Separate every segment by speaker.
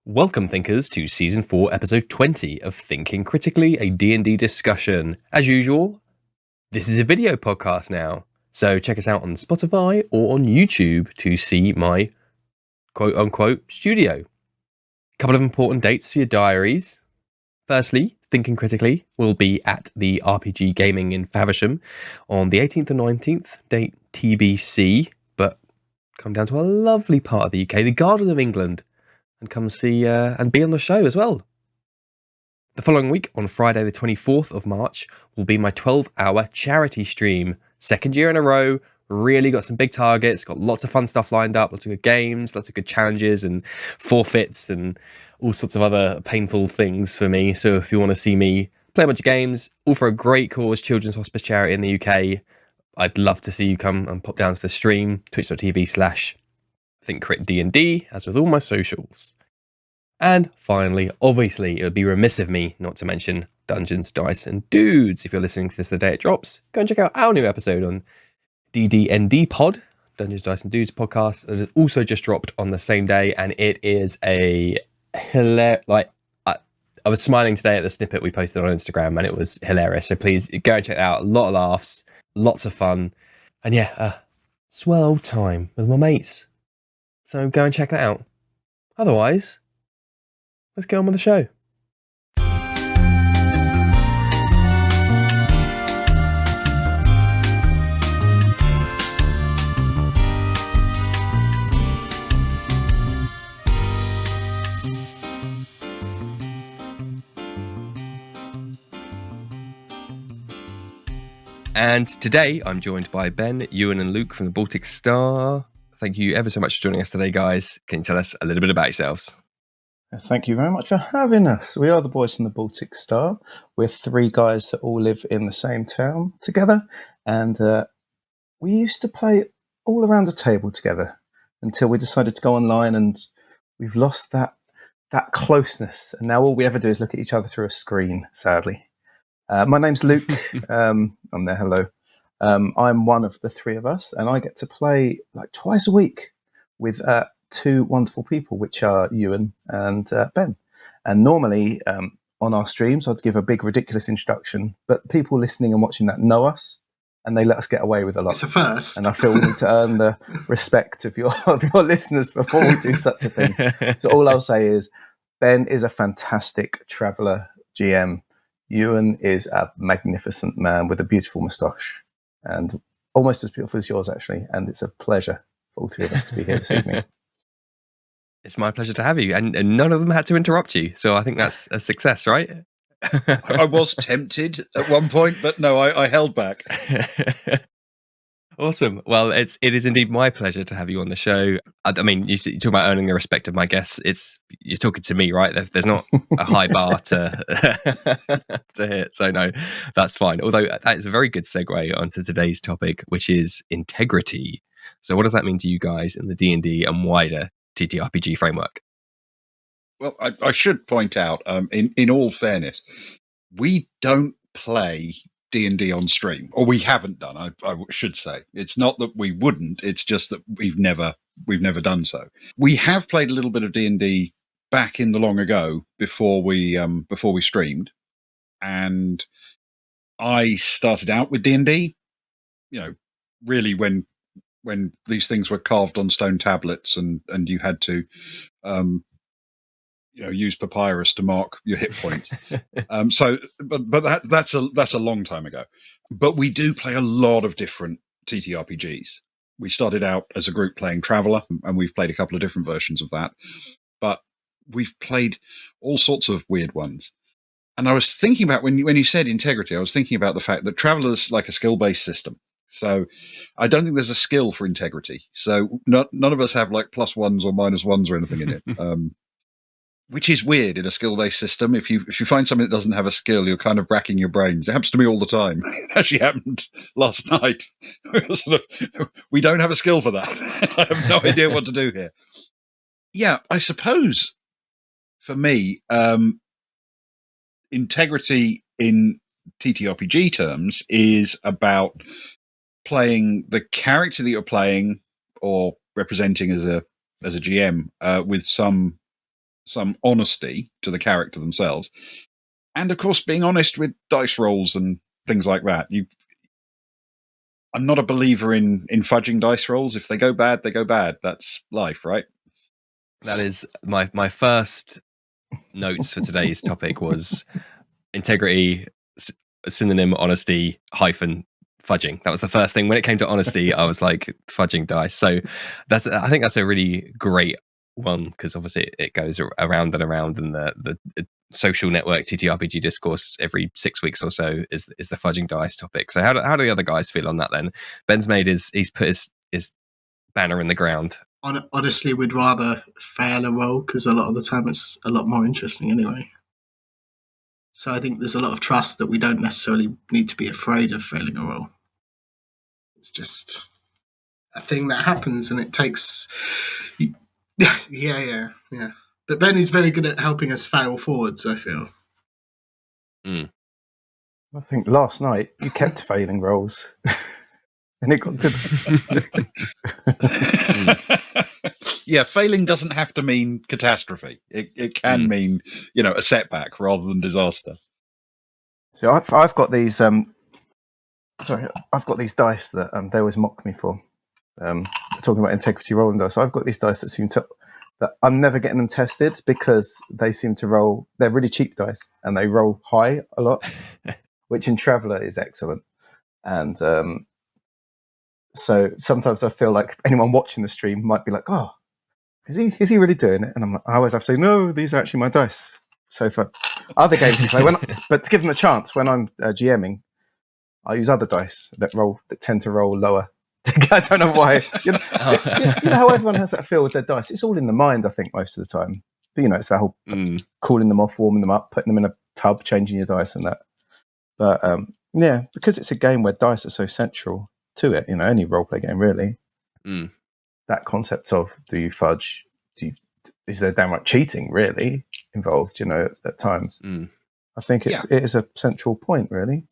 Speaker 1: Welcome, thinkers, to Season 4, Episode 20 of Thinking Critically, a D&D discussion. As usual, this is a video podcast now, so check us out on Spotify or on YouTube to see my quote-unquote studio. A couple of important dates for your diaries. Firstly, Thinking Critically will be at the RPGaming in Faversham on the 18th and 19th, date TBC, but come down to a lovely part of the UK, the Garden of England, and come see and be on the show as well. The following week, on Friday the 24th of March, will be my 12-hour charity stream. Second year in a row, really got some big targets, got lots of fun stuff lined up, lots of good games, lots of good challenges and forfeits and all sorts of other painful things for me. So if you want to see me play a bunch of games, all for a great cause, Children's Hospice Charity in the UK, I'd love to see you come and pop down to the stream, twitch.tv/ThinkCritDND, as with all my socials. And finally, obviously, it would be remiss of me not to mention Dungeons, Dice and Dudes. If you're listening to this the day it drops, go and check out our new episode on DDND Pod, Dungeons, Dice and Dudes podcast. It has also just dropped on the same day, and it is a hilarious. I was smiling today at the snippet we posted on Instagram, and it was hilarious. So please go and check it out. A lot of laughs, lots of fun, and yeah, swell time with my mates. So go and check that out. Otherwise, let's get on with the show. And today I'm joined by Ben, Ewan and Luke from the Baltic Star. Thank you ever so much for joining us today, guys. Can you tell us a little bit about yourselves?
Speaker 2: Thank you very much for having us. We are the boys from the Baltic Star. We're three guys that all live in the same town together. And we used to play all around the table together until we decided to go online, and we've lost that closeness. And now all we ever do is look at each other through a screen, sadly. My name's Luke. I'm there, hello. I'm one of the three of us, and I get to play like twice a week with two wonderful people, which are Ewan and Ben. And normally on our streams, I'd give a big, ridiculous introduction, but people listening and watching that know us, and they let us get away with a lot.
Speaker 3: It's a first.
Speaker 2: And I feel we need to earn the respect of your listeners before we do such a thing. So all I'll say is, Ben is a fantastic Traveller GM. Ewan is a magnificent man with a beautiful moustache, and almost as beautiful as yours, actually. And it's a pleasure for all three of us to be here this evening.
Speaker 1: It's my pleasure to have you, and none of them had to interrupt you, so I think that's a success, right?
Speaker 4: I was tempted at one point, but no, I held back.
Speaker 1: Awesome. Well, it is indeed my pleasure to have you on the show. I mean, you talk about earning the respect of my guests. You're talking to me, right? There's not a high bar to hit, so no, that's fine. Although that is a very good segue onto today's topic, which is integrity. So, what does that mean to you guys in the D&D and wider TTRPG framework?
Speaker 4: Well, I should point out, in all fairness, we don't play D&D on stream, or we haven't done. I should say, it's not that we wouldn't; it's just that we've never done so. We have played a little bit of D&D back in the long ago before we streamed, and I started out with D&D. You know, really when these things were carved on stone tablets, and you had to use papyrus to mark your hit points. But that's a long time ago. But we do play a lot of different TTRPGs. We started out as a group playing Traveller, and we've played a couple of different versions of that. But we've played all sorts of weird ones. And I was thinking about, when you said integrity, I was thinking about the fact that Traveller's like a skill-based system. So I don't think there's a skill for integrity. So none of us have like +1s or -1s or anything in it. Which is weird in a skill-based system. If you find something that doesn't have a skill, you're kind of racking your brains. It happens to me all the time. It actually happened last night. We don't have a skill for that. I have no idea what to do here. Yeah, I suppose for me, integrity in TTRPG terms is about playing the character that you're playing or representing as a GM with some some honesty to the character themselves, and of course being honest with dice rolls and things like that. I'm not a believer in fudging dice rolls. If they go bad, they go bad. That's life, right?
Speaker 1: That is my first notes for today's topic was integrity, synonym honesty hyphen fudging. That was the first thing. When it came to honesty, I was like fudging dice. So I think that's a really great one, because obviously it goes around and around, and the social network TTRPG discourse every 6 weeks or so is the fudging dice topic. So how do the other guys feel on that then? Ben's he's put his banner in the ground.
Speaker 3: Honestly, we'd rather fail a roll, because a lot of the time it's a lot more interesting anyway. So I think there's a lot of trust that we don't necessarily need to be afraid of failing a roll. It's just a thing that happens, and it takes... Yeah. But Ben is very good at helping us fail forwards, I feel.
Speaker 2: I think last night you kept failing rolls. And it got good.
Speaker 4: Yeah, failing doesn't have to mean catastrophe. It can mean, a setback rather than disaster.
Speaker 2: So I've got these. I've got these dice that they always mock me for. Talking about integrity rolling dice. So I've got these dice that I'm never getting them tested, because they seem to roll. They're really cheap dice, and they roll high a lot, which in Traveller is excellent. And so sometimes I feel like anyone watching the stream might be like, "Oh, is he really doing it?" And I always have to say, "No, these are actually my dice." So for other games you play, but to give them a chance, when I'm GMing, I use other dice that tend to roll lower. I don't know why. You know how everyone has that feel with their dice. It's all in the mind, I think, most of the time. But it's that whole cooling them off, warming them up, putting them in a tub, changing your dice and that. But because it's a game where dice are so central to it, any roleplay game really. That concept of, do you fudge? Is there downright cheating really involved? At times. I think it is a central point, really.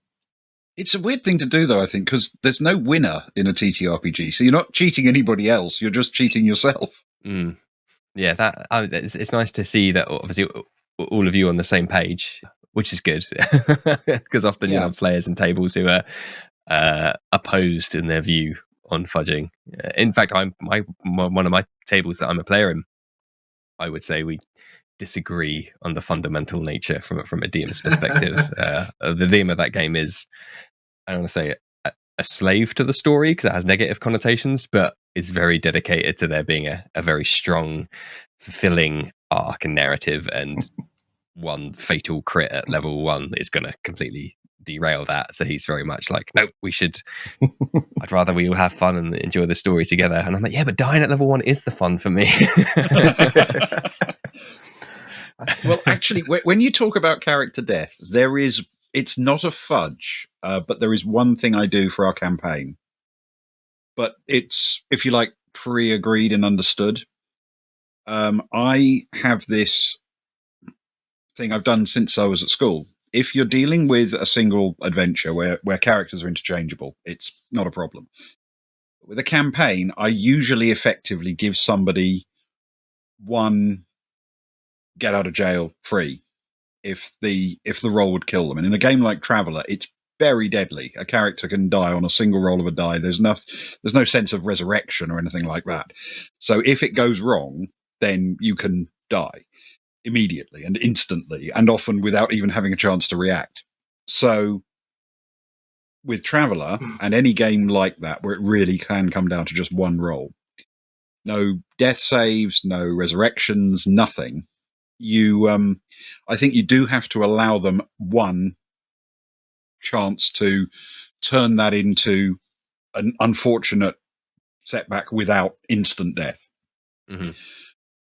Speaker 4: It's a weird thing to do, though, I think, because there's no winner in a TTRPG. So you're not cheating anybody else. You're just cheating yourself.
Speaker 1: Yeah, it's nice to see that obviously all of you on the same page, which is good, because often you have players and tables who are opposed in their view on fudging. In fact, one of my tables that I'm a player in, I would say we disagree on the fundamental nature from a DM's perspective. The DM of that game is, I don't want to say a slave to the story, because it has negative connotations, but is very dedicated to there being a very strong, fulfilling arc and narrative, and one fatal crit at level 1 is going to completely derail that. So he's very much like, no, I'd rather we all have fun and enjoy the story together. And I'm like, yeah, but dying at level 1 is the fun for me.
Speaker 4: Well, actually, when you talk about character death, it's not a fudge, but there is one thing I do for our campaign. But it's, if you like, pre-agreed and understood. I have this thing I've done since I was at school. If you're dealing with a single adventure where characters are interchangeable, it's not a problem. With a campaign, I usually effectively give somebody one get out of jail free if the roll would kill them. And in a game like Traveller, it's very deadly. A character can die on a single roll of a die. There's no sense of resurrection or anything like that. So if it goes wrong, then you can die immediately and instantly, and often without even having a chance to react. So with Traveller and any game like that, where it really can come down to just one roll, no death saves, no resurrections, nothing. I think you do have to allow them one chance to turn that into an unfortunate setback without instant death.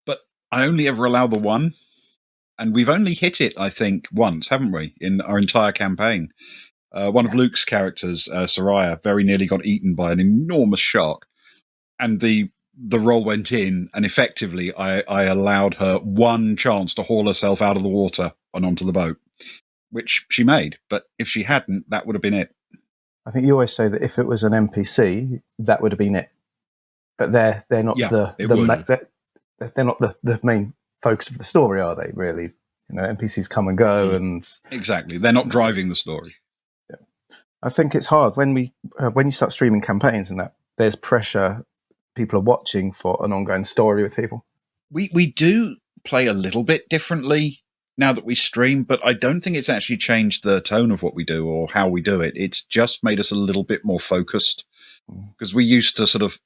Speaker 4: But I only ever allow the one, and we've only hit it, I think, once, haven't we, in our entire campaign? One of Luke's characters, Soraya, very nearly got eaten by an enormous shark, and the roll went in, and effectively I allowed her one chance to haul herself out of the water and onto the boat, which she made. But if she hadn't, that would have been it.
Speaker 2: I think you always say that if it was an NPC, that would have been it. But they're not they're not the main focus of the story, are they? Really, NPCs come and go, and
Speaker 4: exactly, they're not driving the story.
Speaker 2: I think it's hard when you start streaming campaigns and that there's pressure. People are watching for an ongoing story with people.
Speaker 4: We do play a little bit differently now that we stream, but I don't think it's actually changed the tone of what we do or how we do it. It's just made us a little bit more focused, because we used to sort of,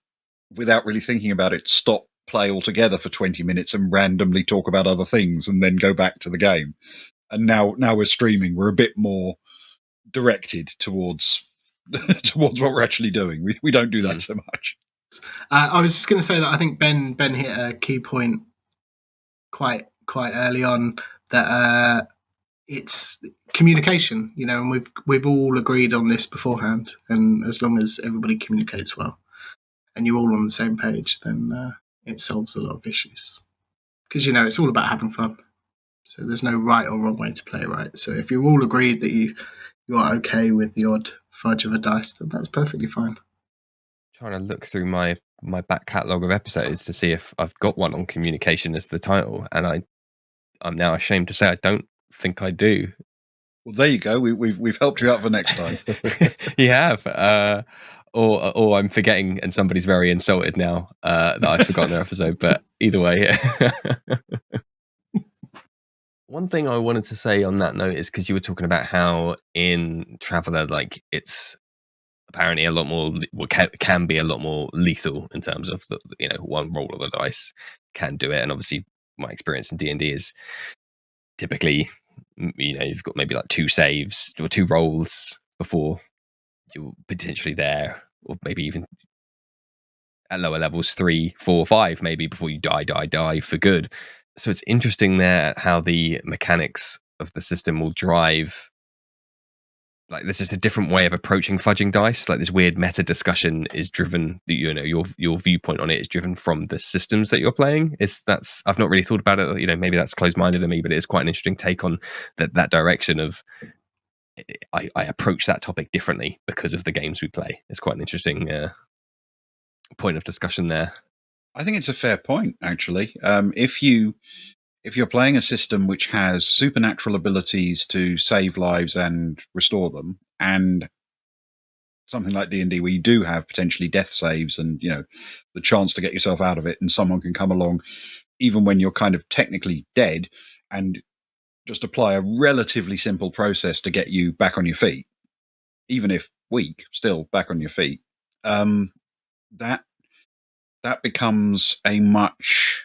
Speaker 4: without really thinking about it, stop play altogether for 20 minutes and randomly talk about other things and then go back to the game. And now we're streaming, we're a bit more directed towards what we're actually doing. We don't do that so much.
Speaker 3: I was just going to say that I think Ben hit a key point quite early on, that it's communication, and we've all agreed on this beforehand. And as long as everybody communicates well and you're all on the same page, then it solves a lot of issues. Because it's all about having fun. So there's no right or wrong way to play, right? So if you're all agreed that you are okay with the odd fudge of a dice, then that's perfectly fine.
Speaker 1: Trying to look through my back catalogue of episodes to see if I've got one on communication as the title, and I'm now ashamed to say I don't think I do.
Speaker 4: Well, there you go. We've helped you out for next time.
Speaker 1: You have, or I'm forgetting, and somebody's very insulted now that I've forgotten their episode. But either way, one thing I wanted to say on that note is, because you were talking about how in Traveller, like, it's apparently a lot more, can be a lot more lethal in terms of the, one roll of the dice can do it. And obviously my experience in D&D is typically, you've got maybe like 2 saves or 2 rolls before you're potentially there, or maybe even at lower levels 3, 4, 5 maybe before you die for good. So it's interesting there how the mechanics of the system will drive, like, there's just a different way of approaching fudging dice. Like, this weird meta discussion is driven, your viewpoint on it is driven from the systems that you're playing. I've not really thought about it. Maybe that's closed-minded of me, but it is quite an interesting take on that direction of, I approach that topic differently because of the games we play. It's quite an interesting point of discussion there.
Speaker 4: I think it's a fair point, actually. If you're playing a system which has supernatural abilities to save lives and restore them, and something like D&D where you do have potentially death saves and the chance to get yourself out of it, and someone can come along even when you're kind of technically dead and just apply a relatively simple process to get you back on your feet, even if weak, still back on your feet. That becomes a much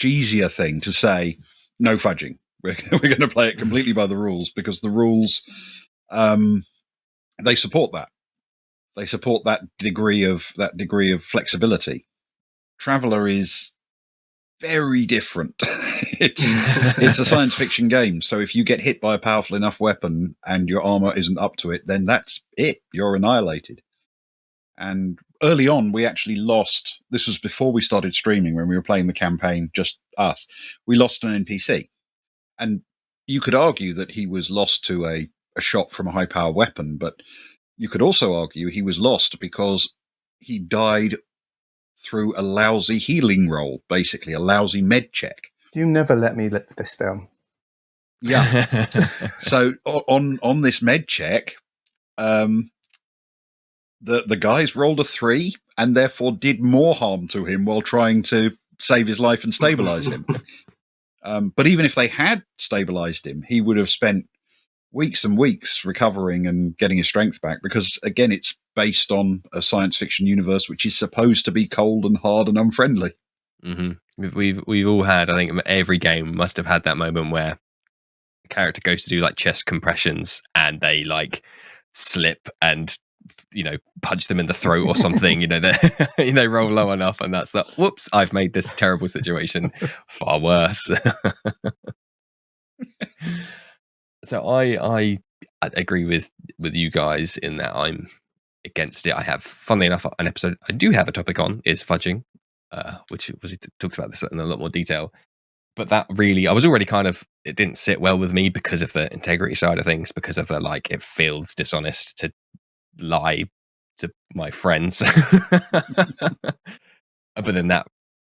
Speaker 4: easier thing to say, no fudging. We're going to play it completely by the rules, because the rules, they support that. They support that degree of flexibility. Traveller is very different. It's a science fiction game. So if you get hit by a powerful enough weapon and your armor isn't up to it, then that's it. You're annihilated. And early on, we actually lost. This was before we started streaming, when we were playing the campaign, just us. We lost an NPC. And you could argue that he was lost to a shot from a high-power weapon, but you could also argue he was lost because he died through a lousy healing roll, basically, a lousy med check.
Speaker 2: You never let me let this down.
Speaker 4: Yeah. So on this med check, the guys rolled a 3 and therefore did more harm to him while trying to save his life and stabilize him. But even if they had stabilized him, he would have spent weeks and weeks recovering and getting his strength back, because, again, it's based on a science fiction universe which is supposed to be cold and hard and unfriendly.
Speaker 1: Mm-hmm. We've all had, I think every game must have had that moment where the character goes to do like chest compressions and they like slip and punch them in the throat or something. They roll low enough, and that's that. Whoops! I've made this terrible situation far worse. So I agree with you guys in that I'm against it. I have, funnily enough, an episode I do have a topic on is fudging, which was talked about this in a lot more detail. But that really, I was already it didn't sit well with me because of the integrity side of things, because of the it feels dishonest to lie to my friends. But then that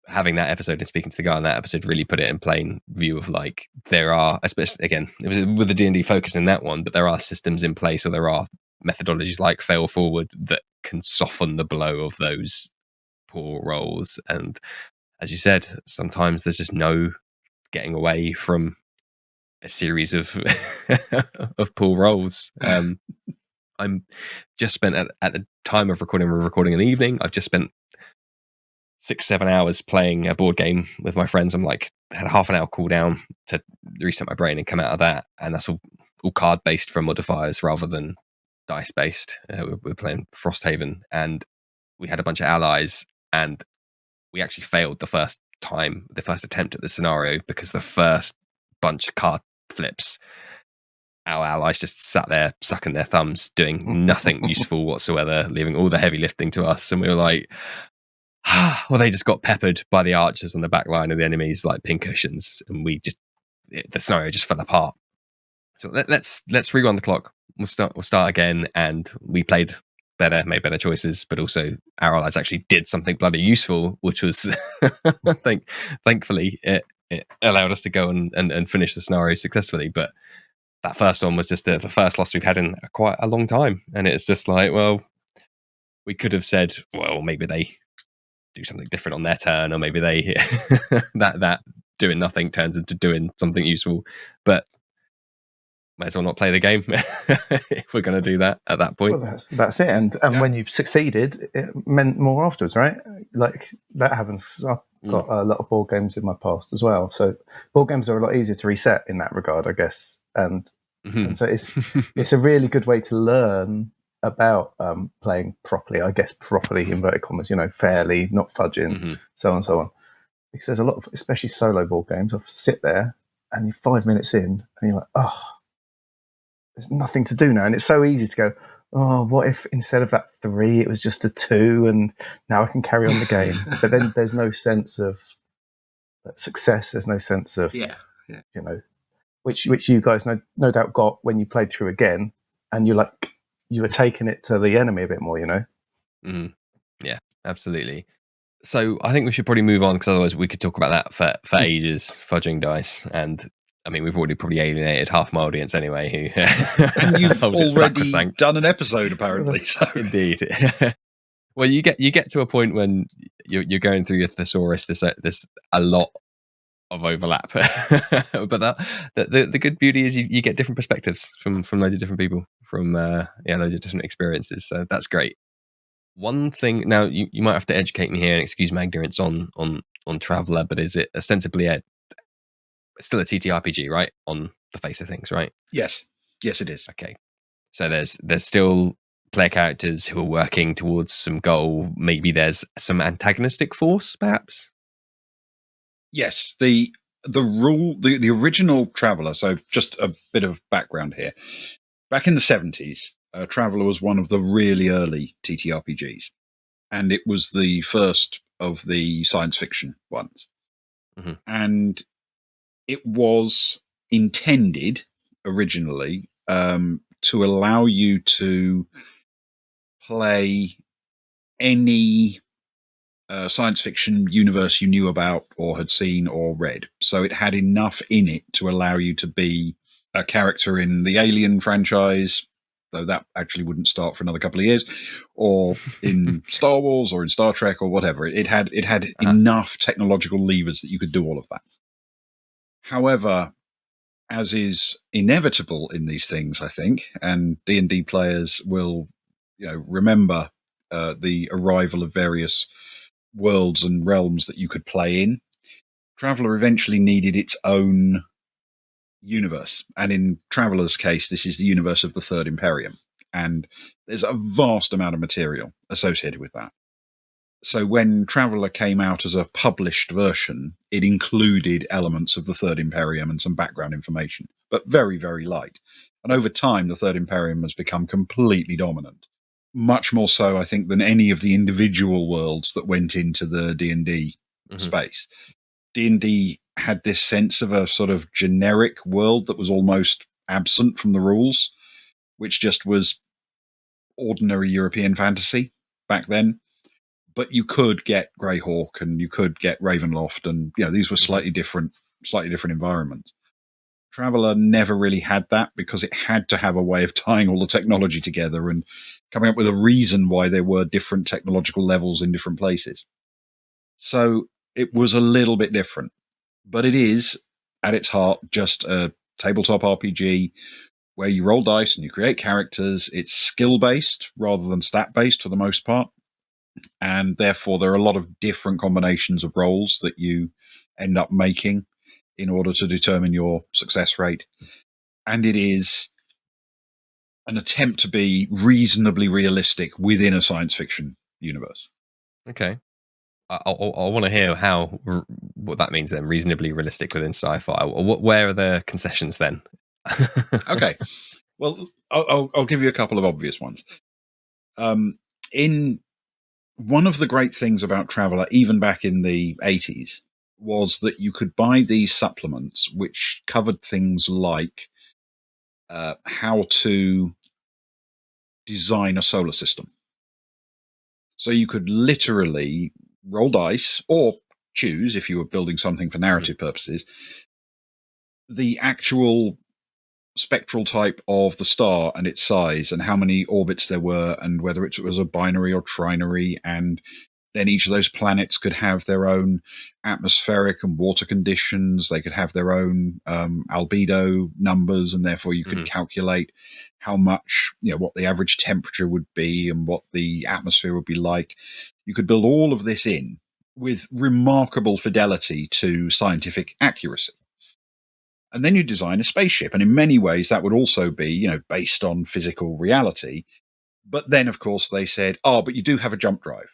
Speaker 1: having that episode and speaking to the guy on that episode really put it in plain view of like, there are, especially again, it was with the D&D focus in that one, but there are systems in place, or there are methodologies like fail forward that can soften the blow of those poor rolls. And as you said, sometimes there's just no getting away from a series of of poor rolls. I'm just spent at the time of recording, we're recording in the evening, I've just spent 6-7 hours playing a board game with my friends. I'm like, had a half an hour cooldown to reset my brain and come out of that, and that's all card based from modifiers rather than dice based. We're playing Frosthaven, and we had a bunch of allies, and we actually failed the first attempt at the scenario, because the first bunch of card flips, our allies just sat there sucking their thumbs, doing nothing useful whatsoever, leaving all the heavy lifting to us. And we were like, well, they just got peppered by the archers on the back line of the enemies like pincushions, and the scenario just fell apart. So let's rewind the clock. We'll start again, and we played better, made better choices, but also our allies actually did something bloody useful, which was thankfully it allowed us to go and finish the scenario successfully. But that first one was just the first loss we've had in quite a long time, and it's just like, well, we could have said, well, maybe they do something different on their turn, or maybe they that doing nothing turns into doing something useful, but might as well not play the game if we're going to do that at that point.
Speaker 2: Well, that's it. And when you succeeded, it meant more afterwards, right? Like that happens. I've got a lot of board games in my past as well, so board games are a lot easier to reset in that regard, I guess. And so it's a really good way to learn about playing properly, I guess, properly, inverted commas, fairly, not fudging, so on and so on. Because there's a lot of, especially solo board games, I'll sit there and you're 5 minutes in and you're like, oh, there's nothing to do now. And it's so easy to go, oh, what if instead of that 3, it was just a 2, and now I can carry on the game. But then there's no sense of success. There's no sense of, which you guys no doubt got when you played through again, and you were taking it to the enemy a bit more,
Speaker 1: Yeah, absolutely. So I think we should probably move on, because otherwise we could talk about that for ages, fudging dice. And I mean, we've already probably alienated half my audience anyway.
Speaker 4: And you've already done an episode, apparently. So.
Speaker 1: Indeed. Well, you get to a point when you're going through your thesaurus. There's a lot of overlap, but the good beauty is you get different perspectives from loads of different people, from loads of different experiences. So that's great. One thing now, you might have to educate me here and excuse my ignorance on Traveller, but is it ostensibly still a TTRPG, right? On the face of things, right?
Speaker 4: Yes, it is.
Speaker 1: Okay, so there's still player characters who are working towards some goal. Maybe there's some antagonistic force, perhaps.
Speaker 4: Yes, the original Traveller. So just a bit of background here. Back in the 70s, Traveller was one of the really early TTRPGs, and it was the first of the science fiction ones. And it was intended originally to allow you to play any science fiction universe you knew about or had seen or read. So it had enough in it to allow you to be a character in the Alien franchise, though that actually wouldn't start for another couple of years, or in Star Wars or in Star Trek or whatever. It had enough technological levers that you could do all of that. However, as is inevitable in these things, I think, and D&D players will, remember the arrival of various worlds and realms that you could play in. Traveller eventually needed its own universe, and in Traveller's case, this is the universe of the Third Imperium, and there's a vast amount of material associated with that. So when Traveller came out as a published version, it included elements of the Third Imperium and some background information, but very, very light. And over time, the Third Imperium has become completely dominant. Much more so, I think, than any of the individual worlds that went into the D&D space. D&D had this sense of a sort of generic world that was almost absent from the rules, which just was ordinary European fantasy back then. but you could get Greyhawk and you could get Ravenloft, and these were slightly different environments. Traveller never really had that because it had to have a way of tying all the technology together and coming up with a reason why there were different technological levels in different places. So it was a little bit different, but it is at its heart just a tabletop RPG where you roll dice and you create characters. It's skill-based rather than stat-based for the most part, and therefore there are a lot of different combinations of rolls that you end up making in order to determine your success rate. And it is an attempt to be reasonably realistic within a science fiction universe.
Speaker 1: Okay. I want to hear what that means then, reasonably realistic within sci-fi. Where are the concessions then?
Speaker 4: Okay. Well, I'll give you a couple of obvious ones. In one of the great things about Traveller, even back in the 80s, was that you could buy these supplements which covered things like how to design a solar system. So you could literally roll dice or choose, if you were building something for narrative purposes, the actual spectral type of the star and its size and how many orbits there were and whether it was a binary or trinary, and then each of those planets could have their own atmospheric and water conditions. They could have their own albedo numbers, and therefore you could calculate how much, what the average temperature would be and what the atmosphere would be like. You could build all of this in with remarkable fidelity to scientific accuracy. And then you design a spaceship. And in many ways, that would also be, based on physical reality. But then, of course, they said, but you do have a jump drive,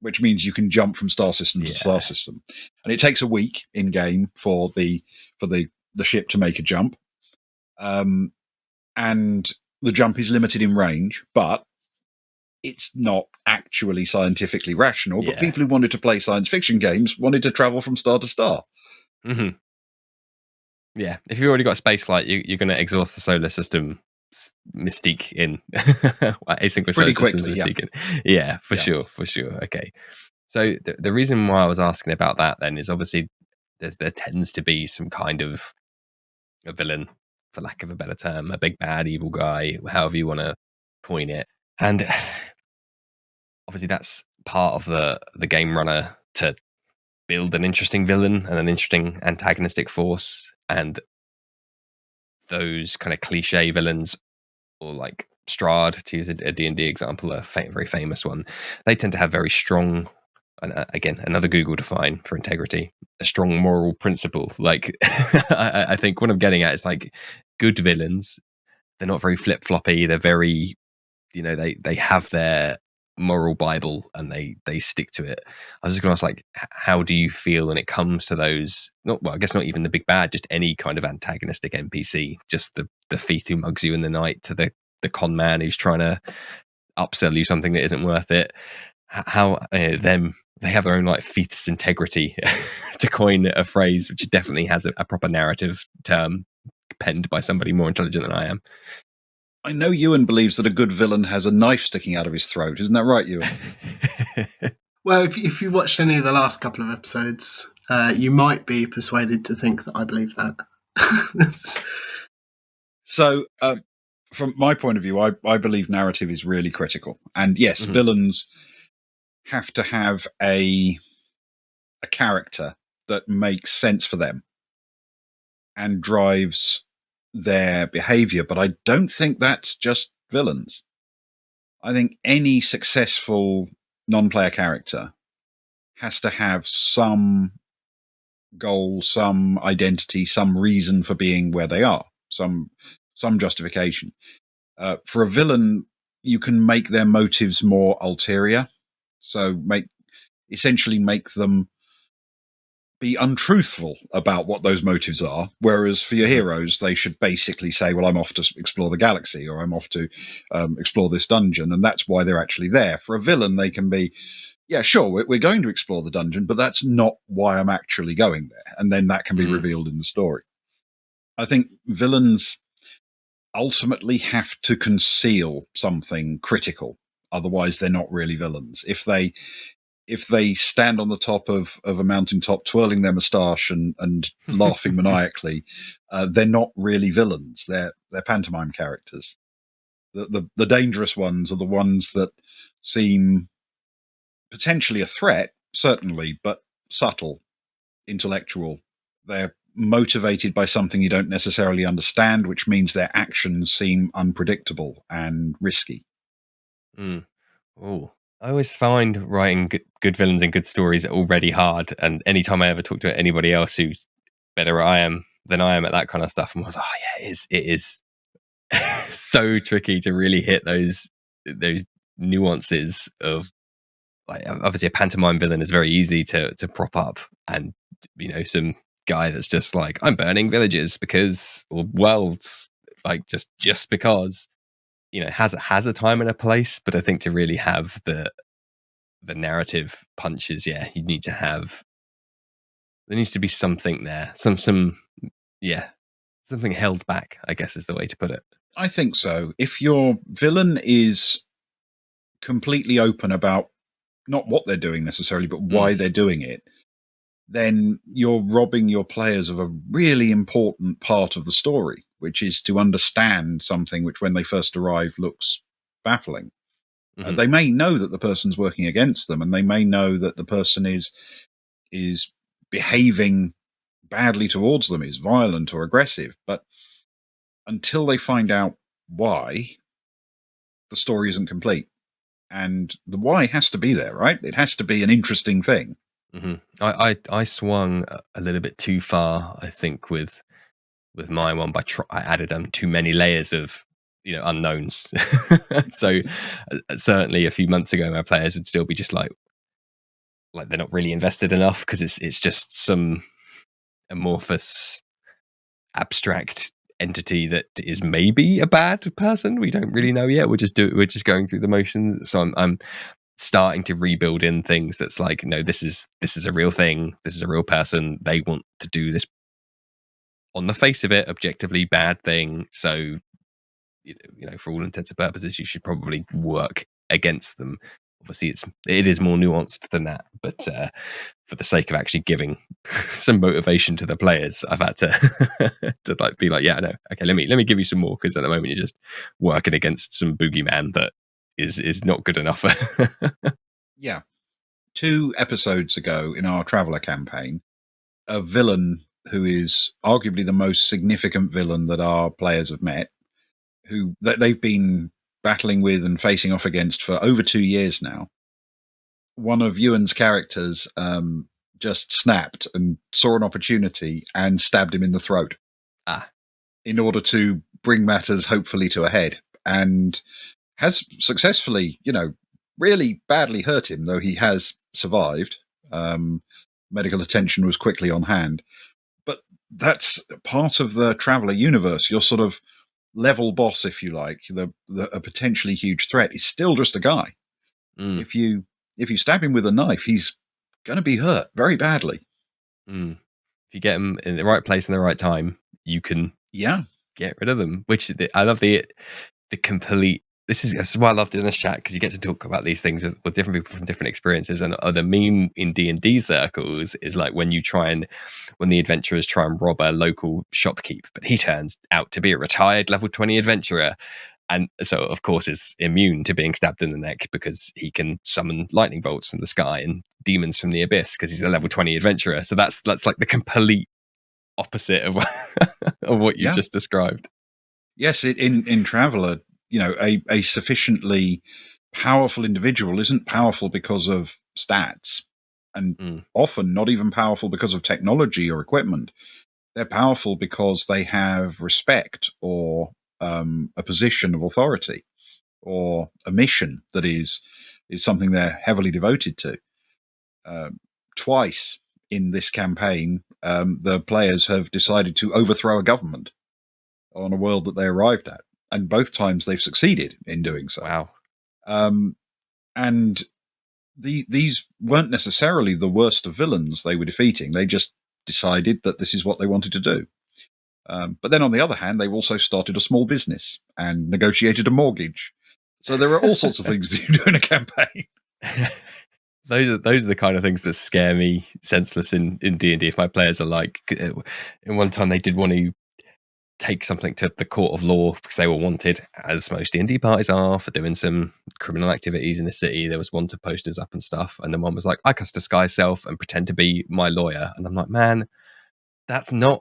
Speaker 4: which means you can jump from star system to star system. And it takes a week in game for the ship to make a jump. And the jump is limited in range, but it's not actually scientifically rational. But people who wanted to play science fiction games wanted to travel from star to star.
Speaker 1: Mm-hmm. Yeah, if you've already got a space flight, you're going to exhaust the solar system mystique in asynchronous solar systems mystique in. Yeah, for sure. Okay, so the reason why I was asking about that then is obviously there tends to be some kind of a villain, for lack of a better term, a big bad evil guy, however you want to coin it, and obviously that's part of the game runner to build an interesting villain and an interesting antagonistic force. And those kind of cliche villains, or like Strahd, to use a D&D example, a very famous one, they tend to have very strong, again, another Google define for integrity, a strong moral principle. Like, I think what I'm getting at is like good villains, they're not very flip-floppy, they're very, they have their moral Bible and they stick to it. I was just going to ask, like, how do you feel when it comes to those? I guess not even the big bad, just any kind of antagonistic NPC, just the thief who mugs you in the night to the con man who's trying to upsell you something that isn't worth it. How they have their own like thief's integrity, to coin a phrase which definitely has a proper narrative term penned by somebody more intelligent than I am.
Speaker 4: I know Ewan believes that a good villain has a knife sticking out of his throat. Isn't that right, Ewan?
Speaker 3: Well, if you watched any of the last couple of episodes, you might be persuaded to think that I believe that.
Speaker 4: So, from my point of view, I believe narrative is really critical. And yes, villains have to have a character that makes sense for them and drives their behavior, but I don't think that's just villains. I think any successful non-player character has to have some goal, some identity, some reason for being where they are, some justification. For a villain, you can make their motives more ulterior, so essentially make them be untruthful about what those motives are, whereas for your heroes, they should basically say, well, I'm off to explore the galaxy, or I'm off to explore this dungeon, and that's why they're actually there. For a villain, they can be, yeah, sure, we're going to explore the dungeon, but that's not why I'm actually going there, and then that can be revealed in the story. I think villains ultimately have to conceal something critical, otherwise they're not really villains. If they if they stand on the top of a mountaintop twirling their moustache and laughing maniacally, they're not really villains. They're pantomime characters. The dangerous ones are the ones that seem potentially a threat, certainly, but subtle, intellectual. They're motivated by something you don't necessarily understand, which means their actions seem unpredictable and risky.
Speaker 1: Oh, I always find writing good villains and good stories already hard. And anytime I ever talk to anybody else who's better than I am at that kind of stuff, I'm always like, oh yeah, it is so tricky to really hit those nuances of, like, obviously a pantomime villain is very easy to prop up, and some guy that's just like, I'm burning villages because, or worlds, like just because, has a time and a place. But I think to really have the narrative punches, yeah, you need to have, there needs to be something there, yeah, something held back, I guess is the way to put it.
Speaker 4: I think so. If your villain is completely open about not what they're doing necessarily, but why they're doing it, then you're robbing your players of a really important part of the story, which is to understand something which, when they first arrive, looks baffling. They may know that the person's working against them, and they may know that the person is behaving badly towards them, is violent or aggressive, but until they find out why, the story isn't complete. And the why has to be there, right? It has to be an interesting thing.
Speaker 1: I swung a little bit too far, I think, with my one by I added too many layers of unknowns. So certainly a few months ago, my players would still be just like they're not really invested enough because it's just some amorphous, abstract entity that is maybe a bad person. We don't really know yet. We're just going through the motions. So I'm starting to rebuild in things that's like, no, this is a real thing. This is a real person. They want to do this, on the face of it, objectively bad thing. So, for all intents and purposes, you should probably work against them. Obviously, it is more nuanced than that, but for the sake of actually giving some motivation to the players, I've had to to be like, yeah, no, okay, let me give you some more, because at the moment you're just working against some boogeyman that is not good enough.
Speaker 4: Yeah. 2 episodes ago in our Traveller campaign, a villain who is arguably the most significant villain that our players have met, who they've been battling with and facing off against for over 2 years now. One of Ewan's characters just snapped and saw an opportunity and stabbed him in the throat. In order to bring matters hopefully to a head, and has successfully, really badly hurt him, though he has survived. Medical attention was quickly on hand. But that's part of the Traveller universe. Your sort of level boss, if you like, a potentially huge threat, is still just a guy. If you stab him with a knife, he's going to be hurt very badly.
Speaker 1: If you get him in the right place in the right time, you can get rid of them. Which I love the complete. This is why I love doing this chat, because you get to talk about these things with different people from different experiences. And the meme in D&D circles is like when the adventurers try and rob a local shopkeep, but he turns out to be a retired level 20 adventurer, and so of course is immune to being stabbed in the neck because he can summon lightning bolts from the sky and demons from the abyss because he's a level 20 adventurer. So that's like the complete opposite of of what you just described.
Speaker 4: Yes, in Traveller, a sufficiently powerful individual isn't powerful because of stats, and often not even powerful because of technology or equipment. They're powerful because they have respect, or a position of authority, or a mission that is something they're heavily devoted to. Twice in this campaign, the players have decided to overthrow a government on a world that they arrived at, and both times they've succeeded in doing so.
Speaker 1: Wow.
Speaker 4: And these weren't necessarily the worst of villains they were defeating. They just decided that this is what they wanted to do. But then on the other hand, they've also started a small business and negotiated a mortgage. So there are all sorts of things that you do in a campaign.
Speaker 1: those are the kind of things that scare me senseless in D&D. If my players are like, in one time they did want to take something to the court of law because they were wanted, as most D&D parties are, for doing some criminal activities in the city. There was wanted posters up and stuff, and then one was like, I cast disguise self and pretend to be my lawyer, and I'm like, man, that's not.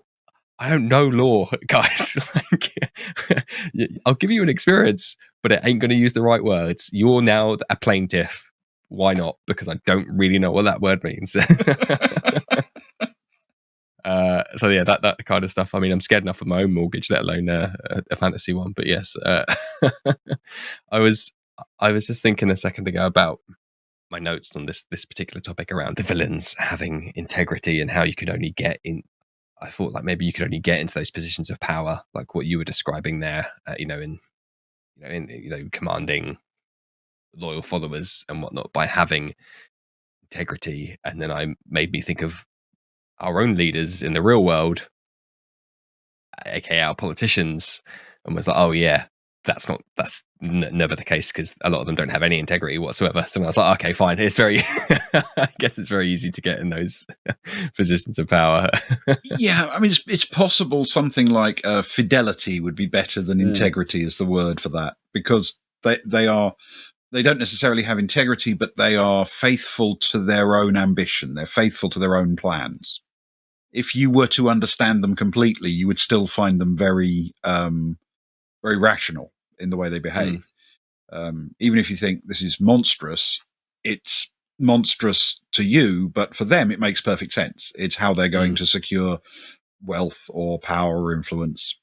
Speaker 1: I don't know law, guys. Like, I'll give you an experience, but it ain't going to use the right words. You're now a plaintiff. Why not? Because I don't really know what that word means. So yeah, that kind of stuff. I mean, I'm scared enough of my own mortgage, let alone a fantasy one. But yes, I was just thinking a second ago about my notes on this particular topic around the villains having integrity and how you could only get in. I thought like maybe you could only get into those positions of power, like what you were describing there, in commanding loyal followers and whatnot, by having integrity. And then I made me think of our own leaders in the real world, aka our politicians, and was like, oh yeah, that's never the case, because a lot of them don't have any integrity whatsoever. So I was like, okay, fine. It's very, I guess it's very easy to get in those positions of power.
Speaker 4: Yeah, I mean, it's possible something like fidelity would be better than integrity is the word for that, because they don't necessarily have integrity, but they are faithful to their own ambition. They're faithful to their own plans. If you were to understand them completely, you would still find them very, very rational in the way they behave. Even if you think this is monstrous, it's monstrous to you, but for them, it makes perfect sense. It's how they're going to secure wealth or power or influence.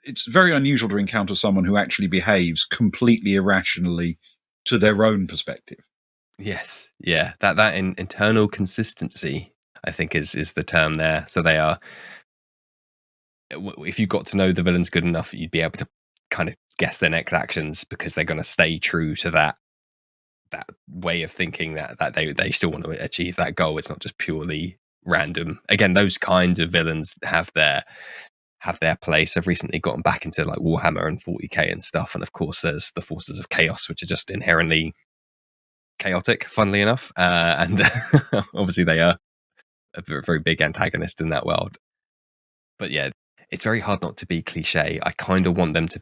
Speaker 4: It's very unusual to encounter someone who actually behaves completely irrationally to their own perspective.
Speaker 1: Yes, yeah, that internal consistency, I think, is the term there. So they are. If you got to know the villains good enough, you'd be able to kind of guess their next actions, because they're going to stay true to that way of thinking, that they still want to achieve that goal. It's not just purely random. Again, those kinds of villains have their place. I've recently gotten back into like Warhammer and 40k and stuff, and of course there's the forces of chaos, which are just inherently chaotic, funnily enough, and obviously they are a very, very big antagonist in that world. But yeah, it's very hard not to be cliche. I kind of want them to.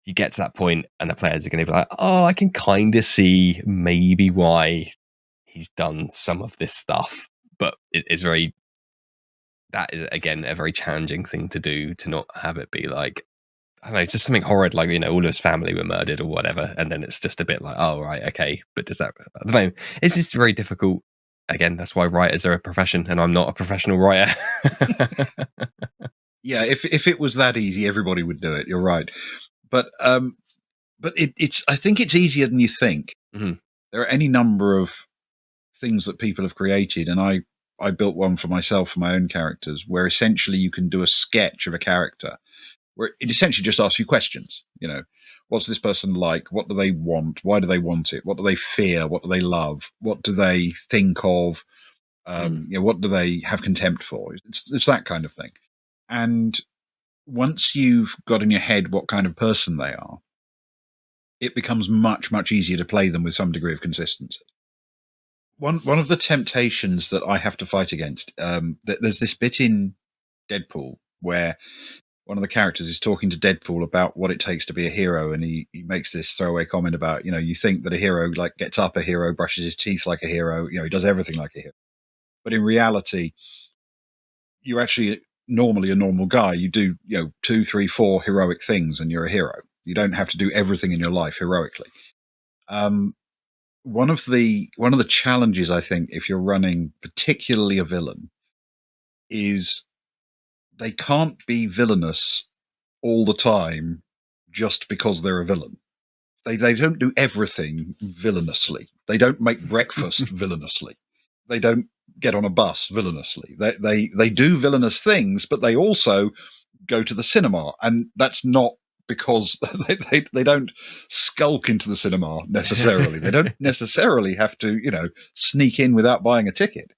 Speaker 1: You get to that point, and the players are going to be like, "Oh, I can kind of see maybe why he's done some of this stuff," but it's very. That is again a very challenging thing to do, to not have it be like, I don't know, just something horrid, like, all of his family were murdered or whatever, and then it's just a bit like, oh right, okay, but does that? I don't know. It's just very difficult. Again, that's why writers are a profession, and I'm not a professional writer.
Speaker 4: Yeah, if it was that easy, everybody would do it. You're right, but it's. I think it's easier than you think.
Speaker 1: Mm-hmm.
Speaker 4: There are any number of things that people have created, and I built one for myself for my own characters, where essentially you can do a sketch of a character, where it essentially just asks you questions. What's this person like? What do they want? Why do they want it? What do they fear? What do they love? What do they think of? What do they have contempt for? It's that kind of thing. And once you've got in your head what kind of person they are, it becomes much, much easier to play them with some degree of consistency. One of the temptations that I have to fight against, there's this bit in Deadpool where one of the characters is talking to Deadpool about what it takes to be a hero, and he makes this throwaway comment about, you think that a hero like gets up a hero, brushes his teeth like a hero, he does everything like a hero. But in reality, you're actually normally a normal guy. You do 2, 3, 4 heroic things and you're a hero. You don't have to do everything in your life heroically. One of the challenges, I think, if you're running particularly a villain, is they can't be villainous all the time just because they're a villain. They don't do everything villainously. They don't make breakfast villainously. They don't get on a bus villainously. They do villainous things, but they also go to the cinema, and that's not because they don't skulk into the cinema necessarily. They don't necessarily have to sneak in without buying a ticket.